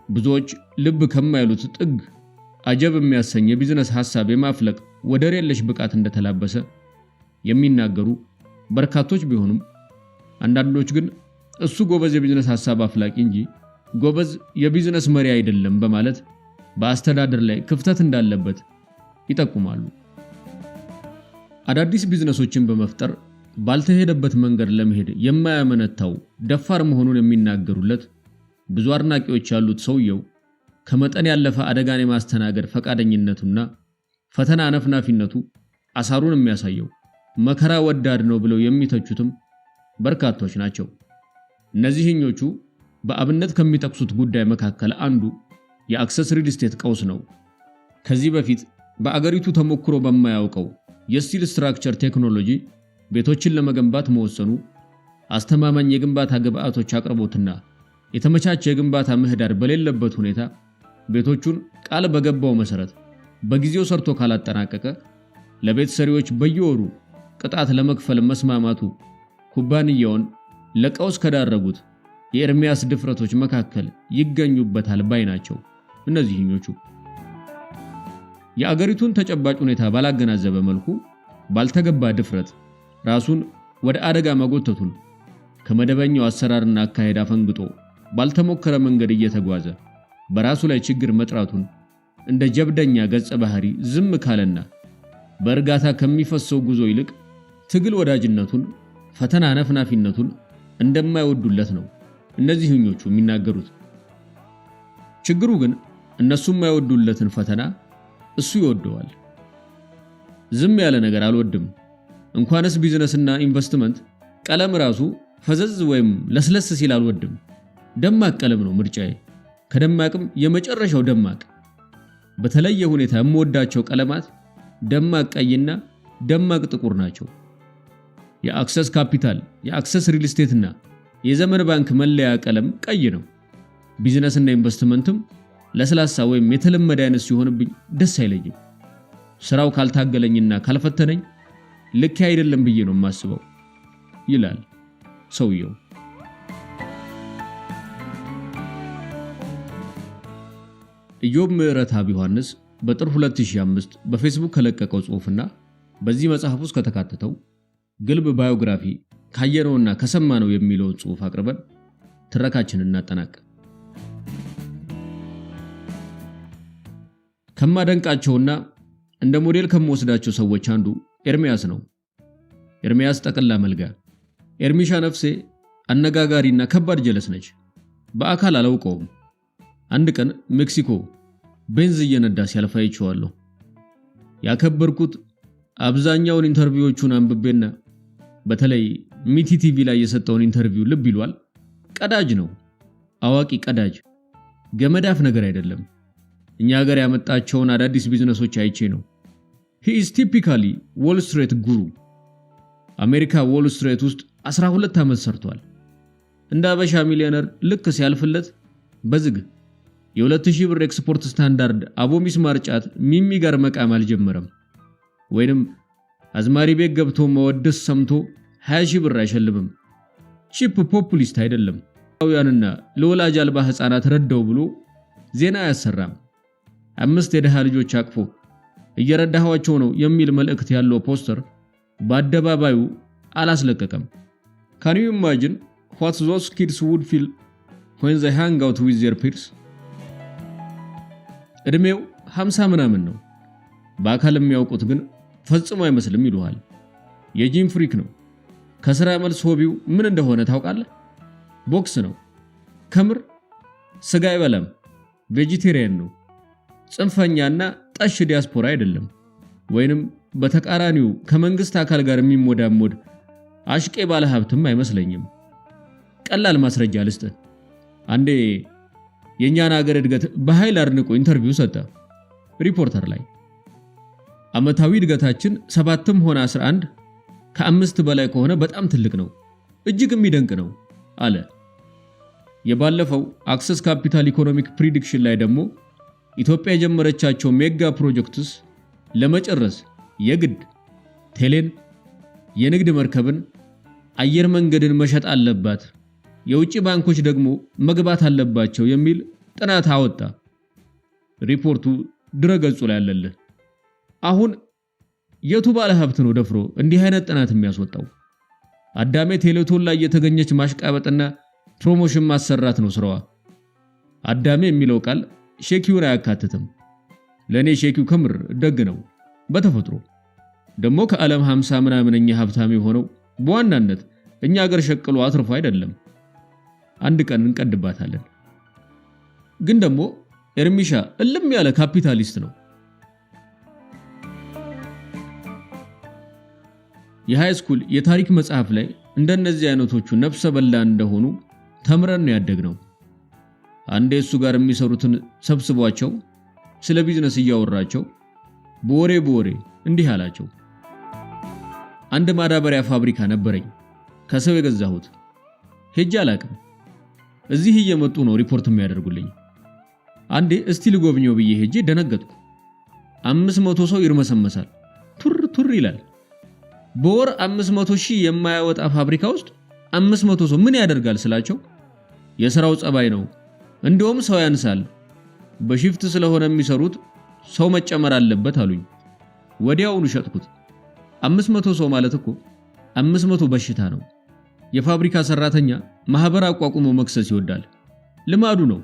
ብዙዎች ልብ ከማይሉት ጥግ አጀብ የሚያሰኝ የቢዝነስ ሐሳብ የማፍለቅ ወደር የለሽ ብቃት እንደተላበሰ የሚናገሩ በርካቶች ቢሆኑም አንዳንዶች ግን እሱ ጎበዝ የቢዝነስ ሐሳብ አፍላቂ እንጂ ጎበዝ የቢዝነስ መሪ አይደለም በማለት በአስተዳደር ላይ ክፍተት እንዳለበት ይጠቁማሉ። አዳዲስ ቢዝነሶችን በመፍጠር ባልተሄደበት መንገድ ለመሄድ የማያመነታው ደፋር መሆኑን የሚናገሩለት ብዙ አድናቂዎች ያሉት ሰውየው ከመጠን ያለፈ አደጋን የማስተናገድ ፈቃደኝነቱና ፈተና አነፍናፊነቱ አሳሩን የሚያሳየው መከራ ወዳድ ነው ብለው የሚተቹትም በርካቶች ናቸው። እነዚህኞቹ በአብነት ከሚጠቅሱት ጉዳይ መካከል አንዱ የአክሰስ ሪል ስቴት ቀውስ ነው። ከዚህ በፊት በአገሪቱ ተሞክሮ በማያውቀው የስቲል ስትራክቸር ቴክኖሎጂ ቤቶችን ለመገንባት መወሰኑ አስተማማኝ የግንባታ ግብአቶች አቅርቦትና የተመቻቸ የግንባታ ምህዳር በሌለበት ሁኔታ ቤቶቹን ቃል በገባው መሰረት በጊዜው ሰርቶ ካላጠናቀቀ ለቤት ሰሪዎች በየወሩ ቅጣት ለመክፈል መስማማቱ ኩባንያውን ለቀውስ ከዳረጉት የኤርሚያስ ድፍረቶች መካከል ይገኙበታል ባይ ናቸው እነዚህኞቹ። የአገሪቱን ተጨባጭ ሁኔታ ባላገናዘበ መልኩ ባልተገባ ድፍረት ራሱን ወደ አደጋ መጎተቱን ከመደበኛው አሰራርና አካሄድ አፈንግጦ ባልተሞከረ መንገድ እየተጓዘ በራሱ ላይ ችግር መጥራቱን እንደ ጀብደኛ ገጸ ባህሪ ዝም ካለና በእርጋታ ከሚፈሰው ጉዞ ይልቅ ትግል ወዳጅነቱን ፈተና ነፍናፊነቱን እንደማይወዱለት ነው እነዚህኞቹ የሚናገሩት። ችግሩ ግን እነሱ የማይወዱለትን ፈተና እሱ ይወደዋል። ዝም ያለ ነገር አልወድም። እንኳንስ ቢዝነስና ኢንቨስትመንት ቀለም ራሱ ፈዘዝ ወይም ለስለስ ሲል አልወድም። ደማቅ ቀለም ነው ምርጫዬ። ከደማቅም የመጨረሻው ደማቅ። በተለየ ሁኔታ የምወዳቸው ቀለማት ደማቅ ቀይና ደማቅ ጥቁር ናቸው። የአክሰስ ካፒታል፣ የአክሰስ ሪል ስቴትና የዘመን ባንክ መለያ ቀለም ቀይ ነው። ቢዝነስና ኢንቨስትመንትም ለስላሳ ወይም የተለመደ አይነት ሲሆንብኝ ደስ አይለኝም። ስራው ካልታገለኝና ካልፈተነኝ ልክ አይደለም ብዬ ነው የማስበው ይላል ሰውየው። ኢዮብ ምህረተአብ ዮሐንስ በጥር 2005 በፌስቡክ ከለቀቀው ጽሑፍና በዚህ መጽሐፍ ውስጥ ከተካተተው ግልብ ባዮግራፊ ካየነውና ከሰማነው የሚለውን ጽሑፍ አቅርበን ትረካችንን እናጠናቅ። ከማደንቃቸውና እንደ ሞዴል ከመወስዳቸው ሰዎች አንዱ ኤርሚያስ ነው። ኤርሚያስ ጠቅላ መልጋ። ኤርሚሻ ነፍሴ አነጋጋሪና ከባድ ጀለስ ነች። በአካል አላውቀውም። አንድ ቀን ሜክሲኮ ቤንዝ እየነዳ ሲያልፍ አይቼዋለሁ። ያከበርኩት አብዛኛውን ኢንተርቪዎቹን አንብቤና በተለይ ሚቲ ቲቪ ላይ የሰጠውን ኢንተርቪው ልብ ይሏል። ቀዳጅ ነው። አዋቂ ቀዳጅ፣ ገመዳፍ ነገር አይደለም። እኛ ሀገር ያመጣቸውን አዳዲስ ቢዝነሶች አይቼ ነው። he is typically ዎል ስትሬት ጉሩ። አሜሪካ ዎል ስትሬት ውስጥ 12 ዓመት ሰርቷል። እንደ አበሻ ሚሊዮነር ልክ ሲያልፍለት በዝግ የ2000 ብር ኤክስፖርት ስታንዳርድ አቦሚስ ማርጫት ሚሚ ጋር መቃም አልጀመረም። ወይንም አዝማሪ ቤት ገብቶ መወደስ ሰምቶ 20,000 ብር አይሸልምም። ቺፕ ፖፑሊስት አይደለም። ያውያንና ለወላጅ አልባ ህፃናት ረዳው ብሎ ዜና አያሰራም። 5 የደሃ ልጆች አቅፎ እየረዳኋቸው ነው የሚል መልእክት ያለው ፖስተር በአደባባዩ አላስለቀቀም። Can you imagine what those kids would feel when they hang out with their peers? እድሜው 50 ምናምን ነው። በአካል የሚያውቁት ግን ፈጽሞ አይመስልም ይሉሃል። የጂም ፍሪክ ነው። ከስራ መልስ ሆቢው ምን እንደሆነ ታውቃለህ? ቦክስ ነው። ከምር ስጋ አይበላም። ቬጂቴሪያን ነው። ጽንፈኛና ጠሽ ዲያስፖራ አይደለም። ወይንም በተቃራኒው ከመንግስት አካል ጋር የሚሞዳሞድ አሽቄ ባለ ሀብትም አይመስለኝም። ቀላል ማስረጃ ልስጥ። አንዴ የኛን ሀገር እድገት በኃይል አድንቆ ኢንተርቪው ሰጠ ሪፖርተር ላይ። አመታዊ እድገታችን 7ም ሆነ 11 ከ5 በላይ ከሆነ በጣም ትልቅ ነው፣ እጅግ የሚደንቅ ነው አለ። የባለፈው አክሰስ ካፒታል ኢኮኖሚክ ፕሪዲክሽን ላይ ደግሞ ኢትዮጵያ የጀመረቻቸው ሜጋ ፕሮጀክትስ ለመጨረስ የግድ ቴሌን፣ የንግድ መርከብን፣ አየር መንገድን መሸጥ አለባት፣ የውጭ ባንኮች ደግሞ መግባት አለባቸው የሚል ጥናት አወጣ። ሪፖርቱ ድረገጹ ላይ አለለ። አሁን የቱ ባለ ሀብት ነው ደፍሮ እንዲህ አይነት ጥናት የሚያስወጣው? አዳሜ ቴሌቶን ላይ የተገኘች ማሽቃበጥና ፕሮሞሽን ማሰራት ነው ስራዋ። አዳሜ የሚለው ቃል ሼኪውን አያካትትም። ለኔ ሼኪው ከምር ደግ ነው በተፈጥሮ። ደግሞ ከዓለም 50 ምናምንኛ ሀብታም የሆነው በዋናነት እኛ ሀገር ሸቅሎ አትርፎ አይደለም። አንድ ቀን እንቀድባታለን። ግን ደግሞ ኤርሚሻ እልም ያለ ካፒታሊስት ነው። የሃይ ስኩል የታሪክ መጽሐፍ ላይ እንደነዚህ አይነቶቹ ነፍሰ በላ እንደሆኑ ተምረን ያደግነው። አንዴ እሱ ጋር የሚሰሩትን ሰብስቧቸው ስለ ቢዝነስ እያወራቸው በወሬ እንዲህ አላቸው። አንድ ማዳበሪያ ፋብሪካ ነበረኝ ከሰው የገዛሁት። ሄጄ አላቅም። እዚህ እየመጡ ነው ሪፖርት የሚያደርጉልኝ። አንዴ እስቲ ልጎብኘው ብዬ ሄጄ ደነገጥኩ። 500 ሰው ይርመሰመሳል፣ ቱር ይላል። በወር 500,000 የማያወጣ ፋብሪካ ውስጥ 500 ሰው ምን ያደርጋል ስላቸው የሥራው ጸባይ ነው፣ እንደውም ሰው ያንሳል፣ በሺፍት ስለሆነ የሚሰሩት ሰው መጨመር አለበት አሉኝ። ወዲያውኑ ሸጥኩት። 500 ሰው ማለት እኮ 500 በሽታ ነው። የፋብሪካ ሰራተኛ ማህበር አቋቁሞ መክሰስ ይወዳል፣ ልማዱ ነው።